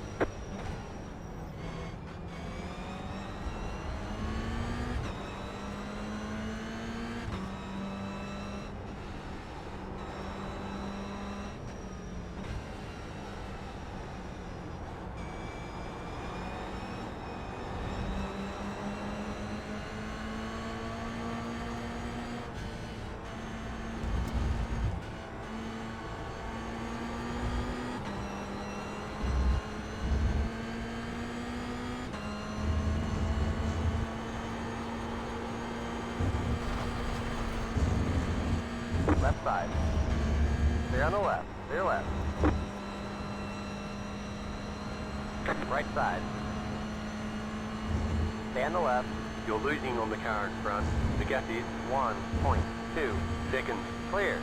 Left side. Clear on the left. Clear left. Right side. Stay on the left. You're losing on the car in front. The gap is 1.2 seconds. Clear.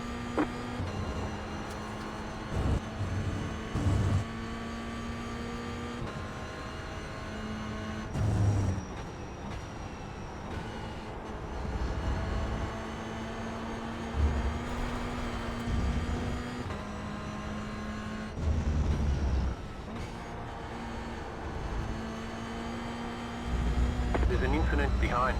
There's an incident behind.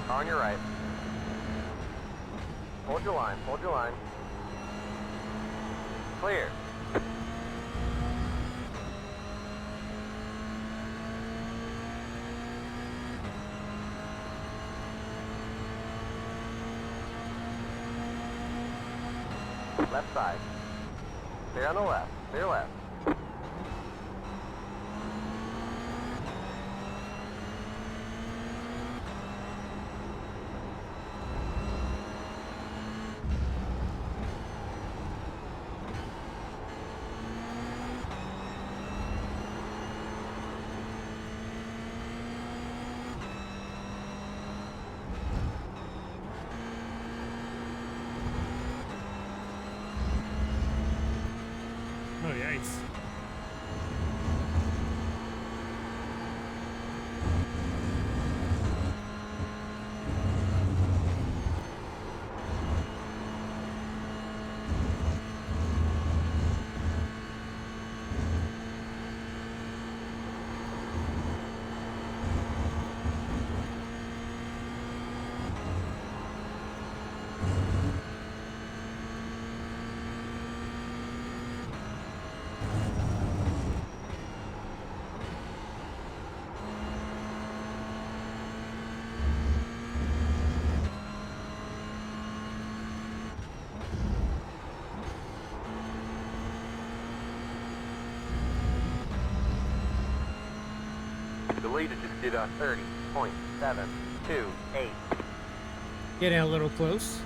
On your right. Hold your line, hold your line. Clear. Left side. Stay on the left. Clear left. Oh, yikes. The leader just did a 30.728. Getting a little close.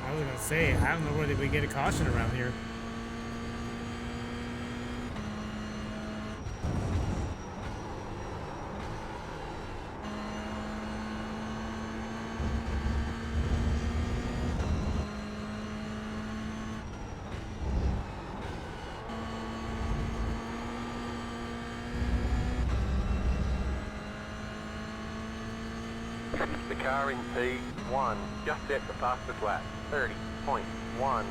I was gonna say, I don't know where we get a caution around here. The car in P1 just set the fastest lap. 30.1.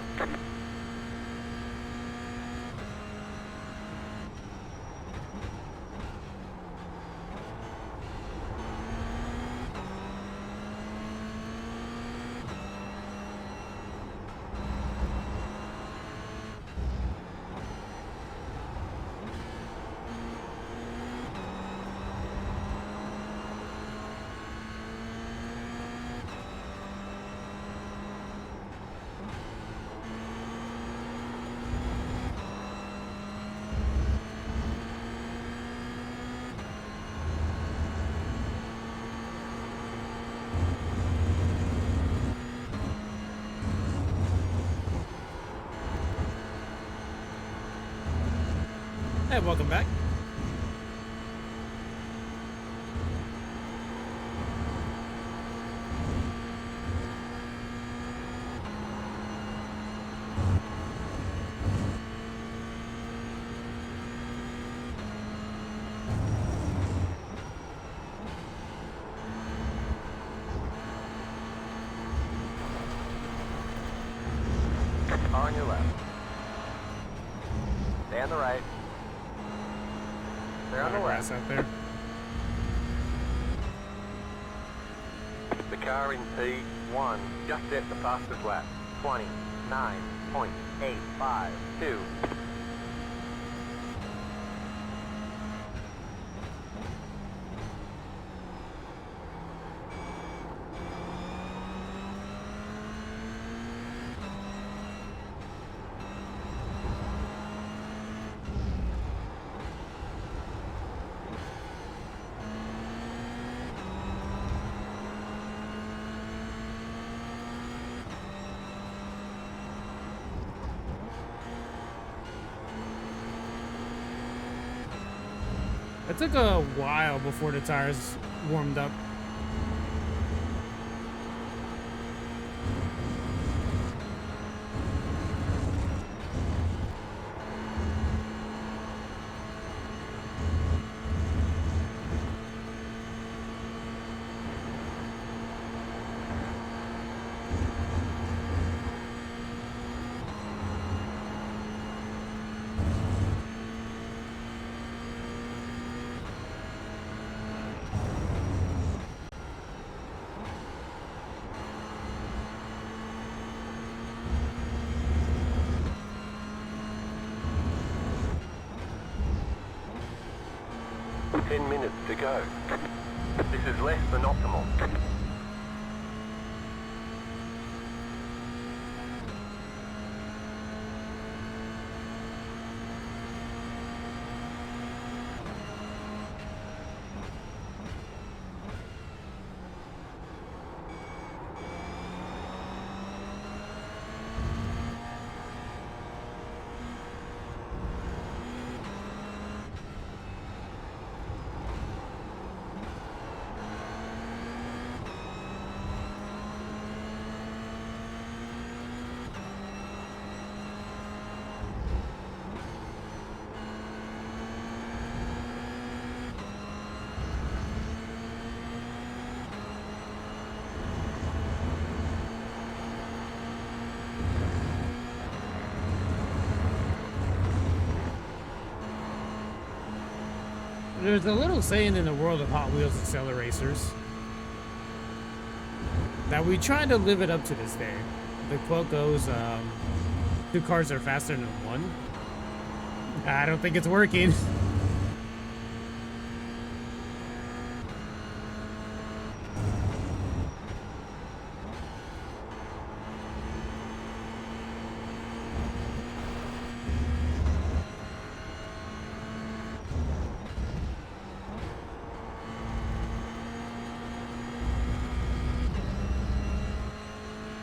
Hey, welcome back. On your left. Stay on the right. Stay on the Grass left. out there. The car in P1 just set the fastest lap. 29.852. That took a while before the tires warmed up. Minutes to go. This is less than optimal. There's a little saying in the world of Hot Wheels accelerators that we try to live it up to this day. The quote goes, two cars are faster than one. I don't think it's working.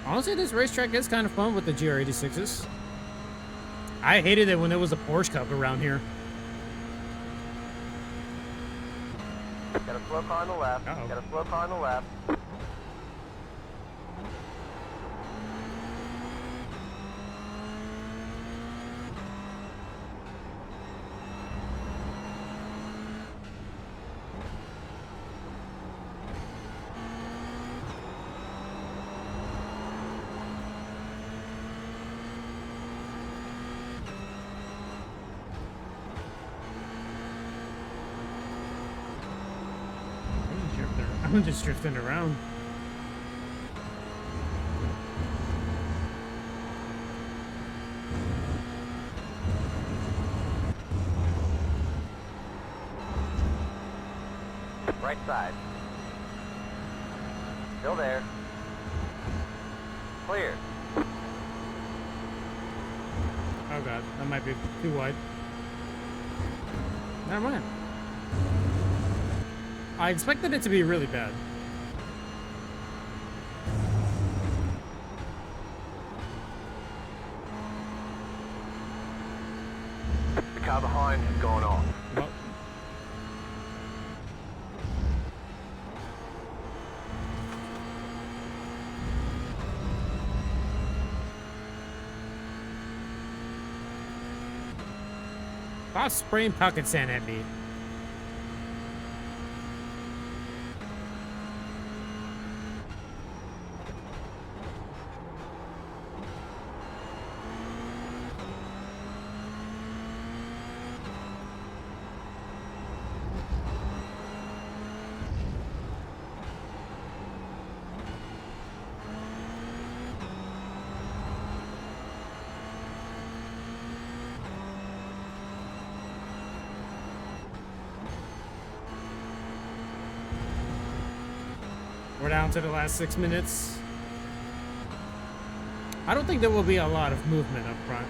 Honestly, this racetrack is kind of fun with the GR86s. I hated it when there was a Porsche Cup around here. Got a slow car on the left. Uh-oh. Got a slow car on the left. I'm just drifting around. Right side. Still there. Clear. Oh god, that might be too wide. Never mind. I expected it to be really bad. The car behind has gone off. Well, stop spraying pocket sand at me. We're down to the last 6 minutes. I don't think there will be a lot of movement up front.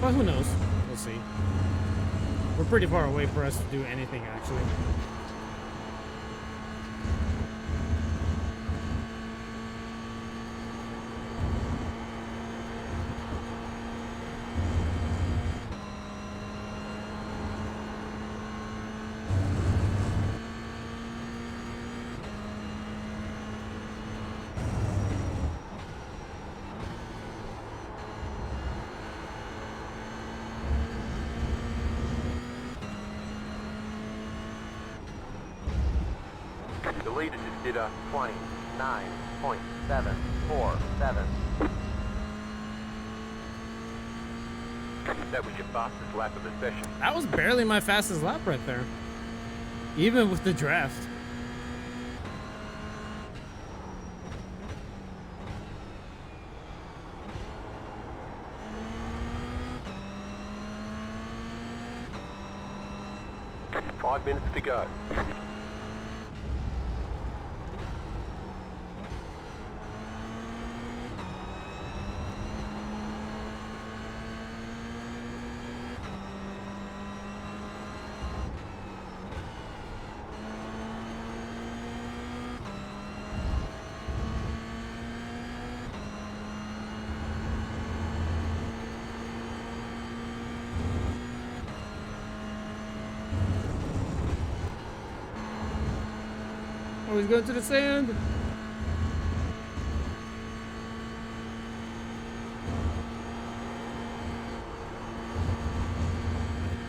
But who knows? We'll see. We're pretty far away for us to do anything, actually. The leader just did a 29.747. That was your fastest lap of the session. That was barely my fastest lap right there. Even with the draft. Five minutes to go. Oh, he's going to the sand.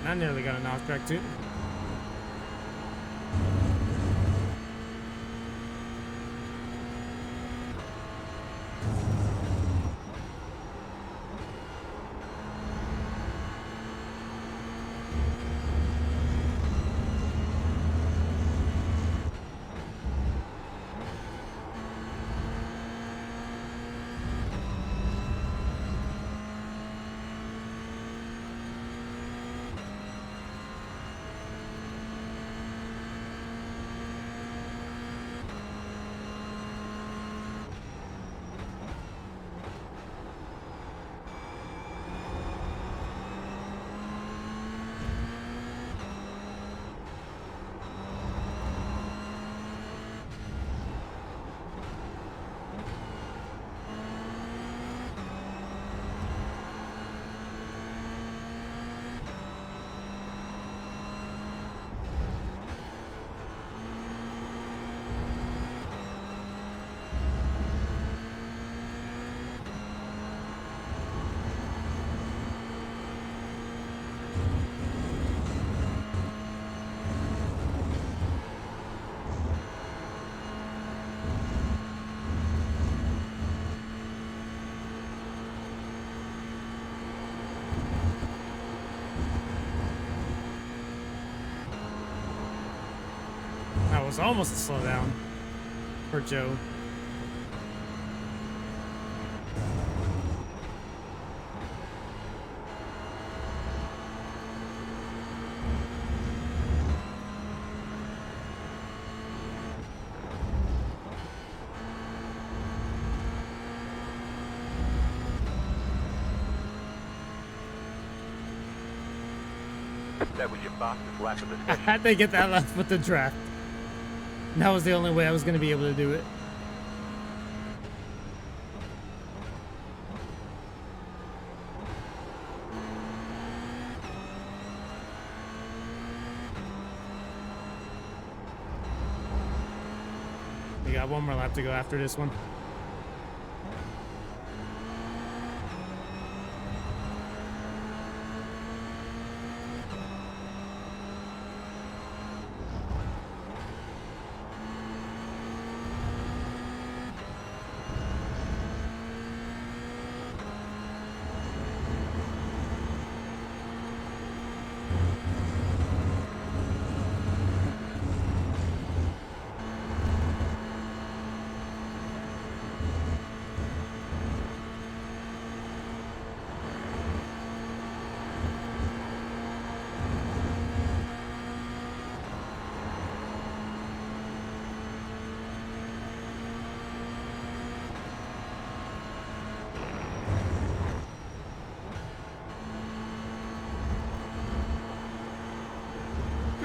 I nearly got an off track too. That was almost a slowdown for Joe. That was your fastest lap of the I session. had to get that left with the draft. That was the only way I was going to be able to do it. We got one more lap to go after this one.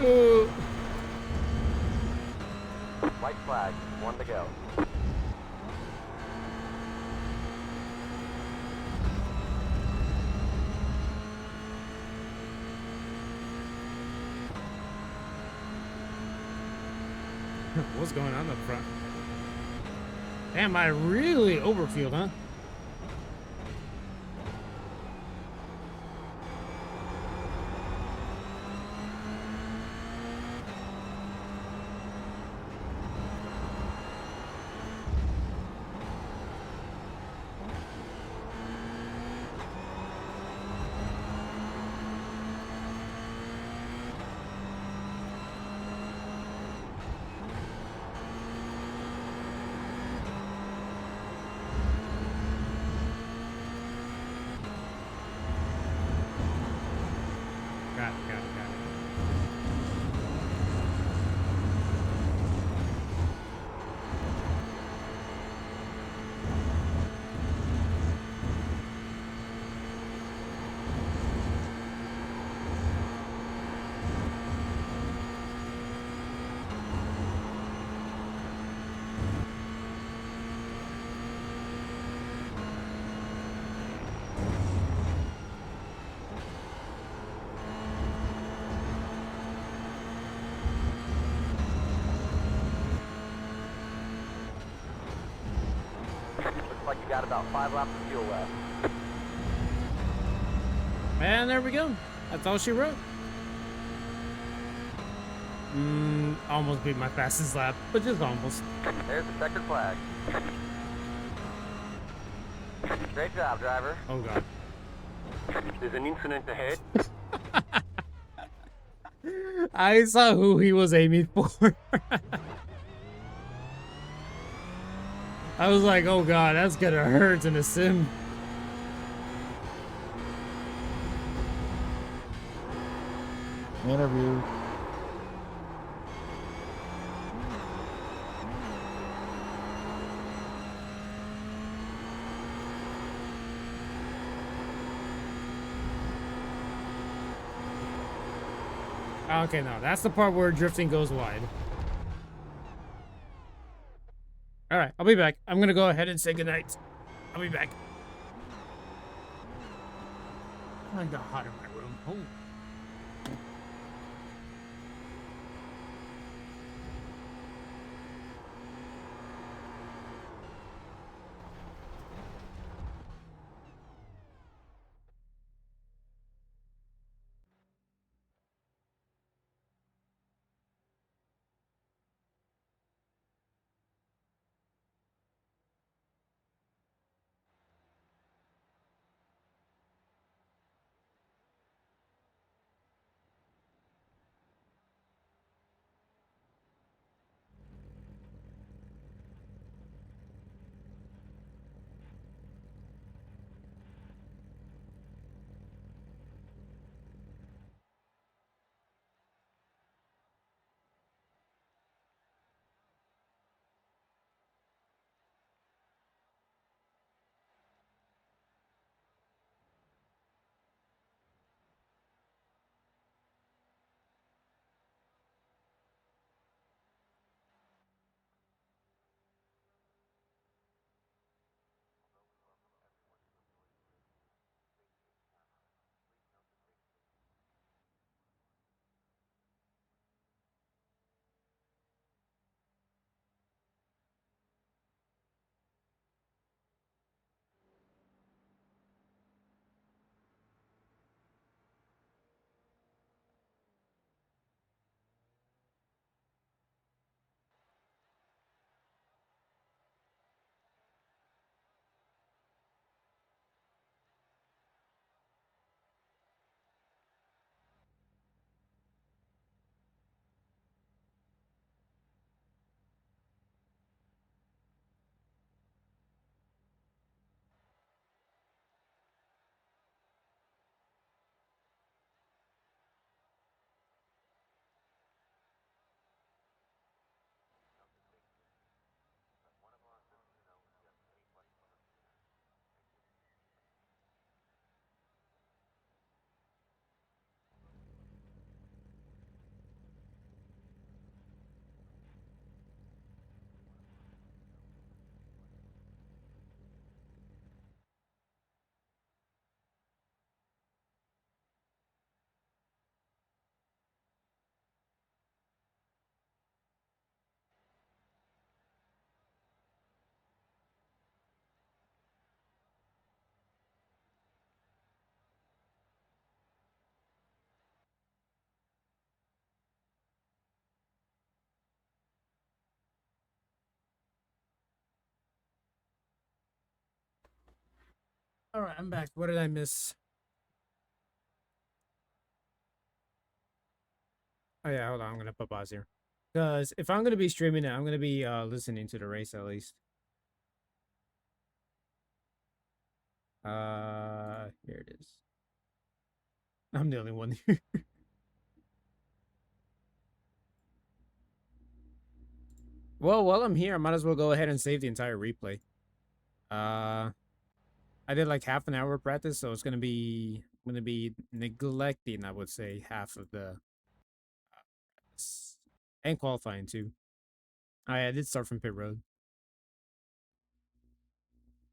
Go. White flag, one to go. What's going on up front? Damn, I really overfield, huh? got about 5 laps of fuel left. And there we go. That's all she wrote. Almost beat my fastest lap, but just almost. There's the checkered flag. Great job, driver. Oh god. There's an incident ahead. I saw who he was aiming for. I was like, oh god, that's gonna hurt in a sim. Interview. Okay, no, that's the part where drifting goes wide. Alright, I'll be back. I'm gonna go ahead and say goodnight. I'll be back. I got hot in my room. Oh. Alright, I'm back. What did I miss? Oh yeah, hold on. I'm gonna put pause here. Because if I'm gonna be streaming it, I'm gonna be listening to the race at least. Here it is. I'm the only one here. Well, while I'm here, I might as well go ahead and save the entire replay. I did like half an hour of practice, so I'm gonna be neglecting, I would say, half of the and qualifying too. Oh, yeah, I did start from pit road.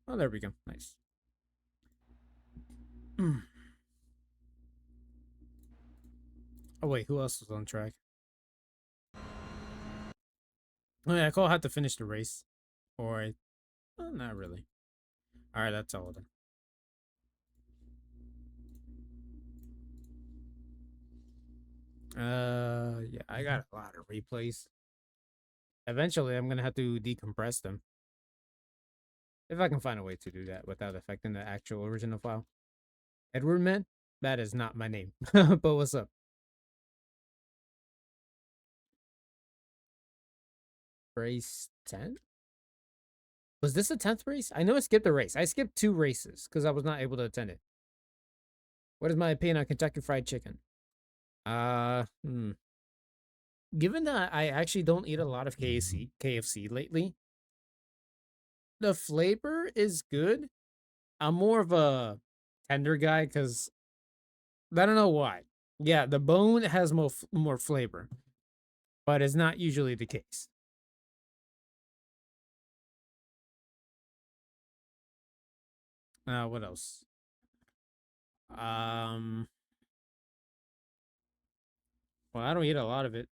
Oh, there we go. Nice. Oh wait, who else was on track? Oh yeah, Cole had to finish the race, or well, not really. All right, that's all then. Yeah, I got a lot of replays. Eventually, I'm gonna have to decompress them if I can find a way to do that without affecting the actual original file. Edward Man, that is not my name. But what's up? Race 10? Was this a 10th race? I know I skipped a race. I skipped 2 races because I was not able to attend it. What is my opinion on Kentucky Fried Chicken? Given that I actually don't eat a lot of KFC lately, the flavor is good. I'm more of a tender guy because I don't know why. Yeah, the bone has more flavor, but it's not usually the case. What else? Well, I don't eat a lot of it.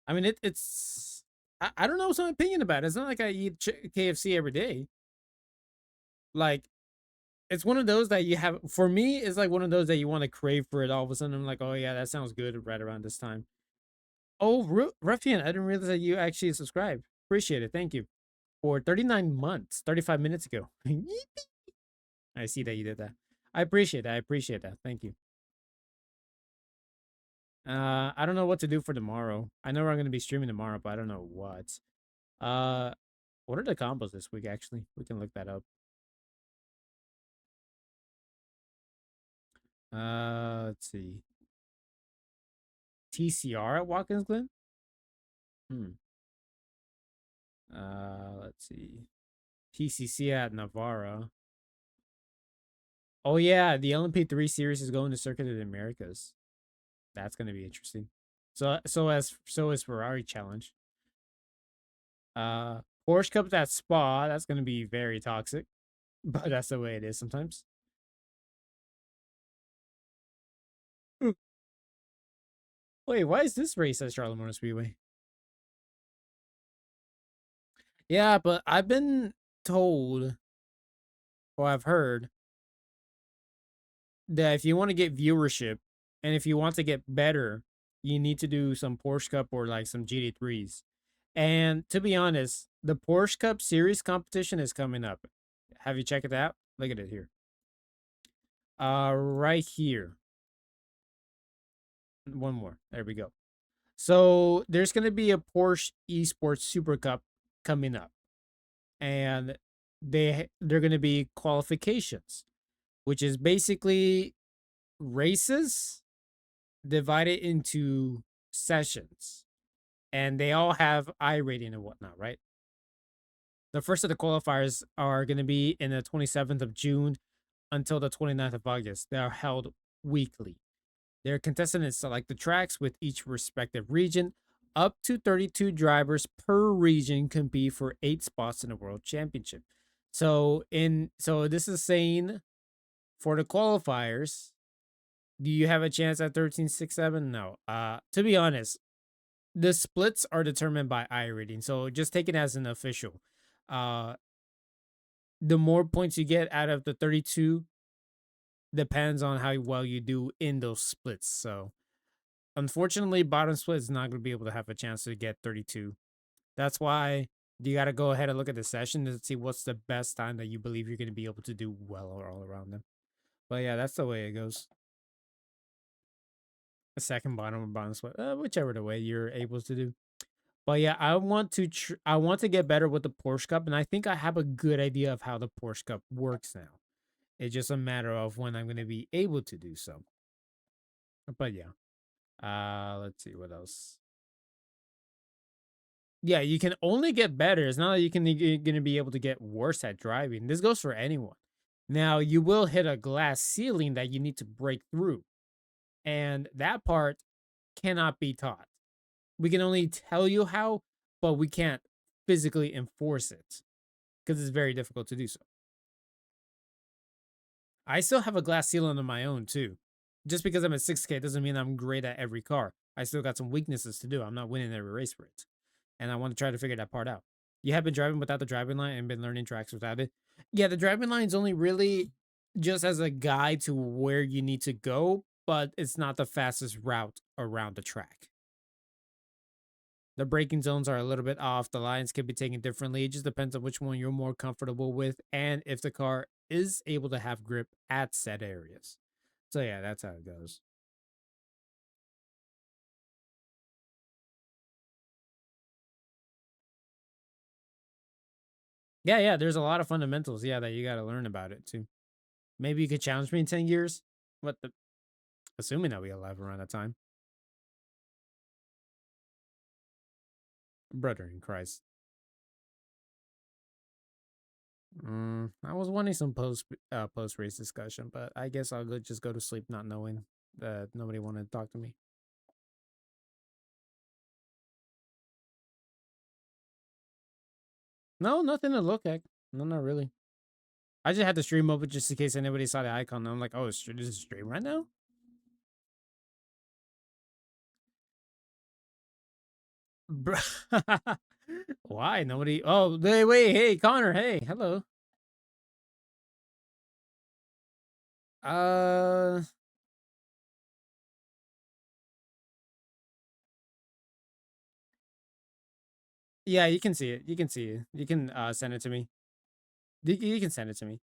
I mean, it's I don't know some opinion about it. It's not like I eat KFC every day. Like, it's one of those that you have. For me, it's like one of those that you want to crave for it. All of a sudden, I'm like, oh yeah, that sounds good right around this time. Oh, Ruffian, I didn't realize that you actually subscribed. Appreciate it. Thank you for 39 months, 35 minutes ago. I see that you did that. I appreciate that. I appreciate that. Thank you. I don't know what to do for tomorrow. I know I'm going to be streaming tomorrow, but I don't know what. What are the combos this week, actually? We can look that up. Let's see. TCR at Watkins Glen? Let's see. TCC at Navarra. Oh yeah, the LMP3 series is going to Circuit of the Americas. That's going to be interesting. So is Ferrari Challenge. Porsche Cup at Spa. That's going to be very toxic, but that's the way it is sometimes. Wait, why is this race at Charlotte Motor Speedway? Yeah, but I've been told, or I've heard, that if you want to get viewership and if you want to get better, you need to do some Porsche Cup or like some GT3s. And to be honest, the Porsche Cup series competition is coming up. Have you checked it out? Look at it here. Right here. One more. There we go. So there's going to be a Porsche eSports Super Cup coming up, and they're going to be qualifications, which is basically races divided into sessions, and they all have I rating and whatnot, right? The first of the qualifiers are going to be in the 27th of June until the 29th of August. They are held weekly. Their contestants select the tracks with each respective region. Up to 32 drivers per region compete for 8 spots in the World Championship. So this is saying for the qualifiers, do you have a chance at 13, 6, 7? No. To be honest, the splits are determined by I rating. So just take it as an official. The more points you get out of the 32 depends on how well you do in those splits. So unfortunately, bottom split is not going to be able to have a chance to get 32. That's why you got to go ahead and look at the session to see what's the best time that you believe you're going to be able to do well all around them. But yeah, that's the way it goes. A second bottom or bottom split, whichever the way you're able to do. But yeah, I want to get better with the Porsche Cup, and I think I have a good idea of how the Porsche Cup works now. It's just a matter of when I'm going to be able to do so. But yeah, let's see what else. Yeah, you can only get better. It's not like you're going to be able to get worse at driving. This goes for anyone. Now, you will hit a glass ceiling that you need to break through. And that part cannot be taught. We can only tell you how, but we can't physically enforce it because it's very difficult to do so. I still have a glass ceiling on my own too. Just because I'm at 6K doesn't mean I'm great at every car. I still got some weaknesses to do. I'm not winning every race for it. And I want to try to figure that part out. You have been driving without the driving line and been learning tracks without it. Yeah, the driving line is only really just as a guide to where you need to go, but it's not the fastest route around the track. The braking zones are a little bit off. The lines can be taken differently. It just depends on which one you're more comfortable with and if the car is able to have grip at said areas. So yeah, that's how it goes. Yeah, there's a lot of fundamentals, yeah, that you got to learn about it too. Maybe you could challenge me in 10 years. What the assuming that we alive around that time. Brother in Christ. I was wanting some post race discussion, but I guess I'll just go to sleep not knowing that nobody wanted to talk to me. No, nothing to look at. No, not really. I just had the stream open just in case anybody saw the icon. I'm like, oh, is this stream right now? Bro. Why? Nobody. Oh, wait. Hey, Connor. Hey, hello. Uh, yeah, you can see it. You can see it. You can send it to me. You can send it to me.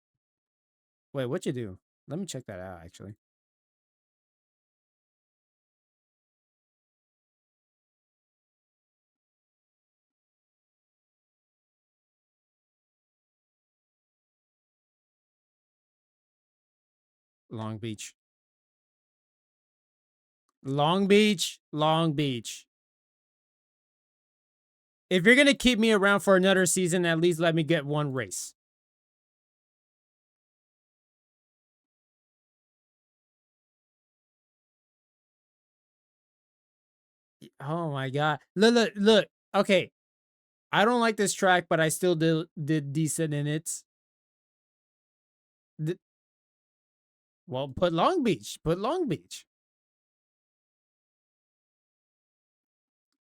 Wait, what you do? Let me check that out, actually. Long Beach. Long Beach. Long Beach. If you're going to keep me around for another season, at least let me get one race. Oh my God. Look. Okay. I don't like this track, but I still did decent in it. Well, put Long Beach. Put Long Beach.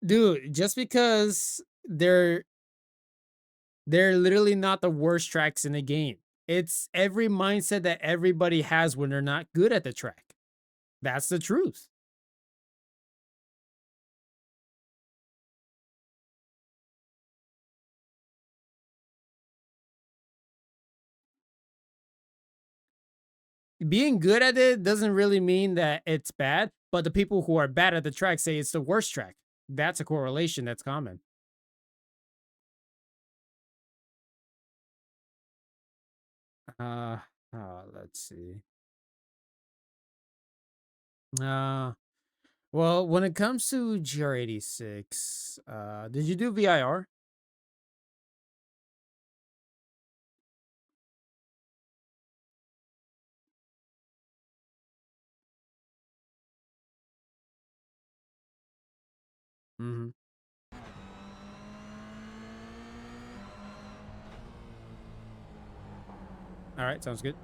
Dude, just because they're literally not the worst tracks in the game. It's every mindset that everybody has when they're not good at the track. That's the truth. Being good at it doesn't really mean that it's bad, but the people who are bad at the track say it's the worst track. That's a correlation that's common. Uh, let's see. Uh, well, when it comes to GR86, did you do VIR? Mm-hmm. All right, sounds good.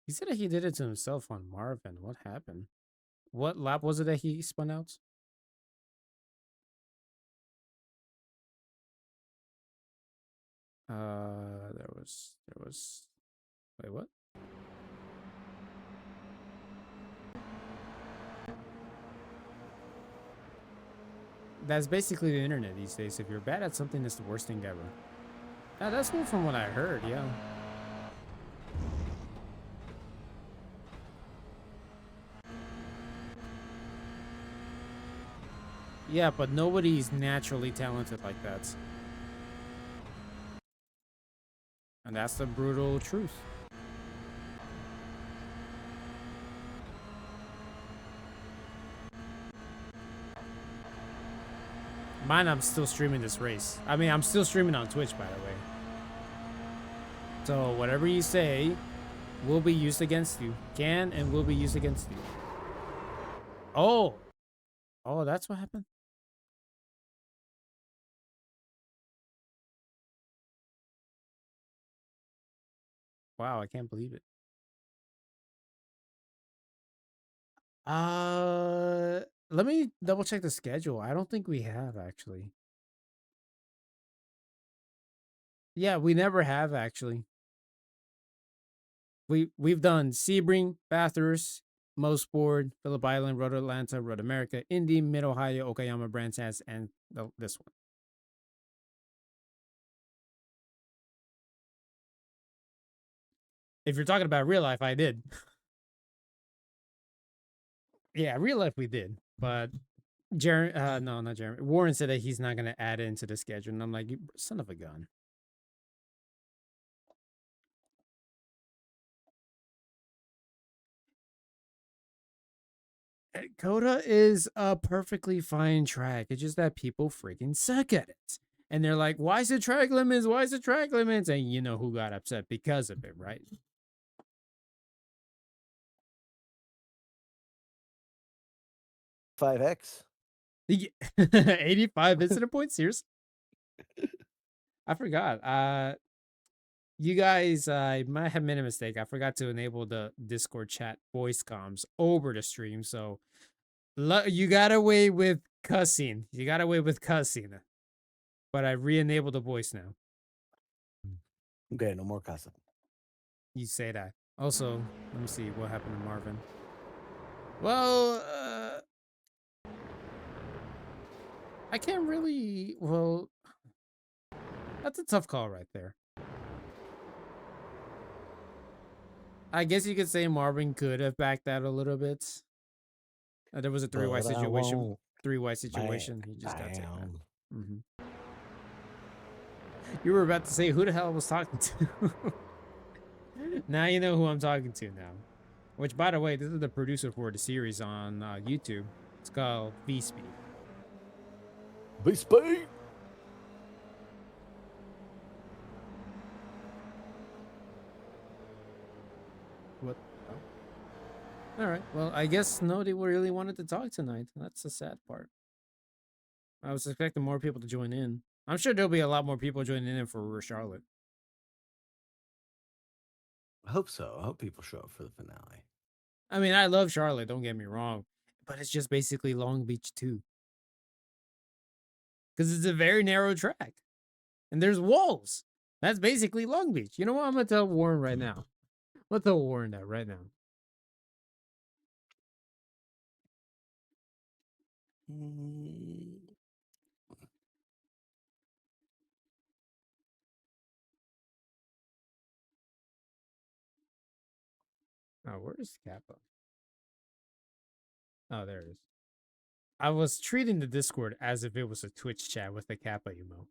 He said that he did it to himself on Marvin. What happened? What lap was it that he spun out? There was. Wait, what? That's basically the internet these days. If you're bad at something, it's the worst thing ever. That's cool from what I heard. Yeah. Yeah, but nobody's naturally talented like that. And that's the brutal truth. Mine, I'm still streaming this race. I mean, I'm still streaming on Twitch, by the way. So whatever you say will be used against you. Can and will be used against you. Oh. Oh, that's what happened? Wow, I can't believe it. Let me double check the schedule. I don't think we have actually. Yeah, we never have actually. We've done Sebring, Bathurst, Mosport, Phillip Island, Road Atlanta, Road America, Indy, Mid Ohio, Okayama, Brands Hatch, and this one. If you're talking about real life, I did. Yeah, real life we did, but Jeremy, no, not Jeremy. Warren said that he's not gonna add it into the schedule, and I'm like, you son of a gun. Coda is a perfectly fine track. It's just that people freaking suck at it. And they're like, why is the track limits? Why is the track limits? And you know who got upset because of it, right? 5X. 85 incident points? Seriously? I forgot. You guys, I might have made a mistake. I forgot to enable the Discord chat voice comms over the stream. So you got away with cussing. You got away with cussing. But I re-enabled the voice now. Okay, no more cussing. You say that. Also, let me see what happened to Marvin. Well, I can't really. Well, that's a tough call right there. I guess you could say Marvin could have backed that a little bit. There was a three-way situation. Three-way situation. He just got taken out. You were about to say who the hell I was talking to. Now you know who I'm talking to now. Which, by the way, this is the producer for the series on YouTube. It's called V-Speed. V-Speed! What? Oh. All right. Well, I guess nobody really wanted to talk tonight. That's the sad part. I was expecting more people to join in. I'm sure there'll be a lot more people joining in for Charlotte. I hope so. I hope people show up for the finale. I mean, I love Charlotte, don't get me wrong. But it's just basically Long Beach too. Because it's a very narrow track. And there's walls. That's basically Long Beach. You know what? I'm going to tell Warren right now. Let's tell Warren that right now. Oh, where's Kappa? Oh, there it is. I was treating the Discord as if it was a Twitch chat with the Kappa emo.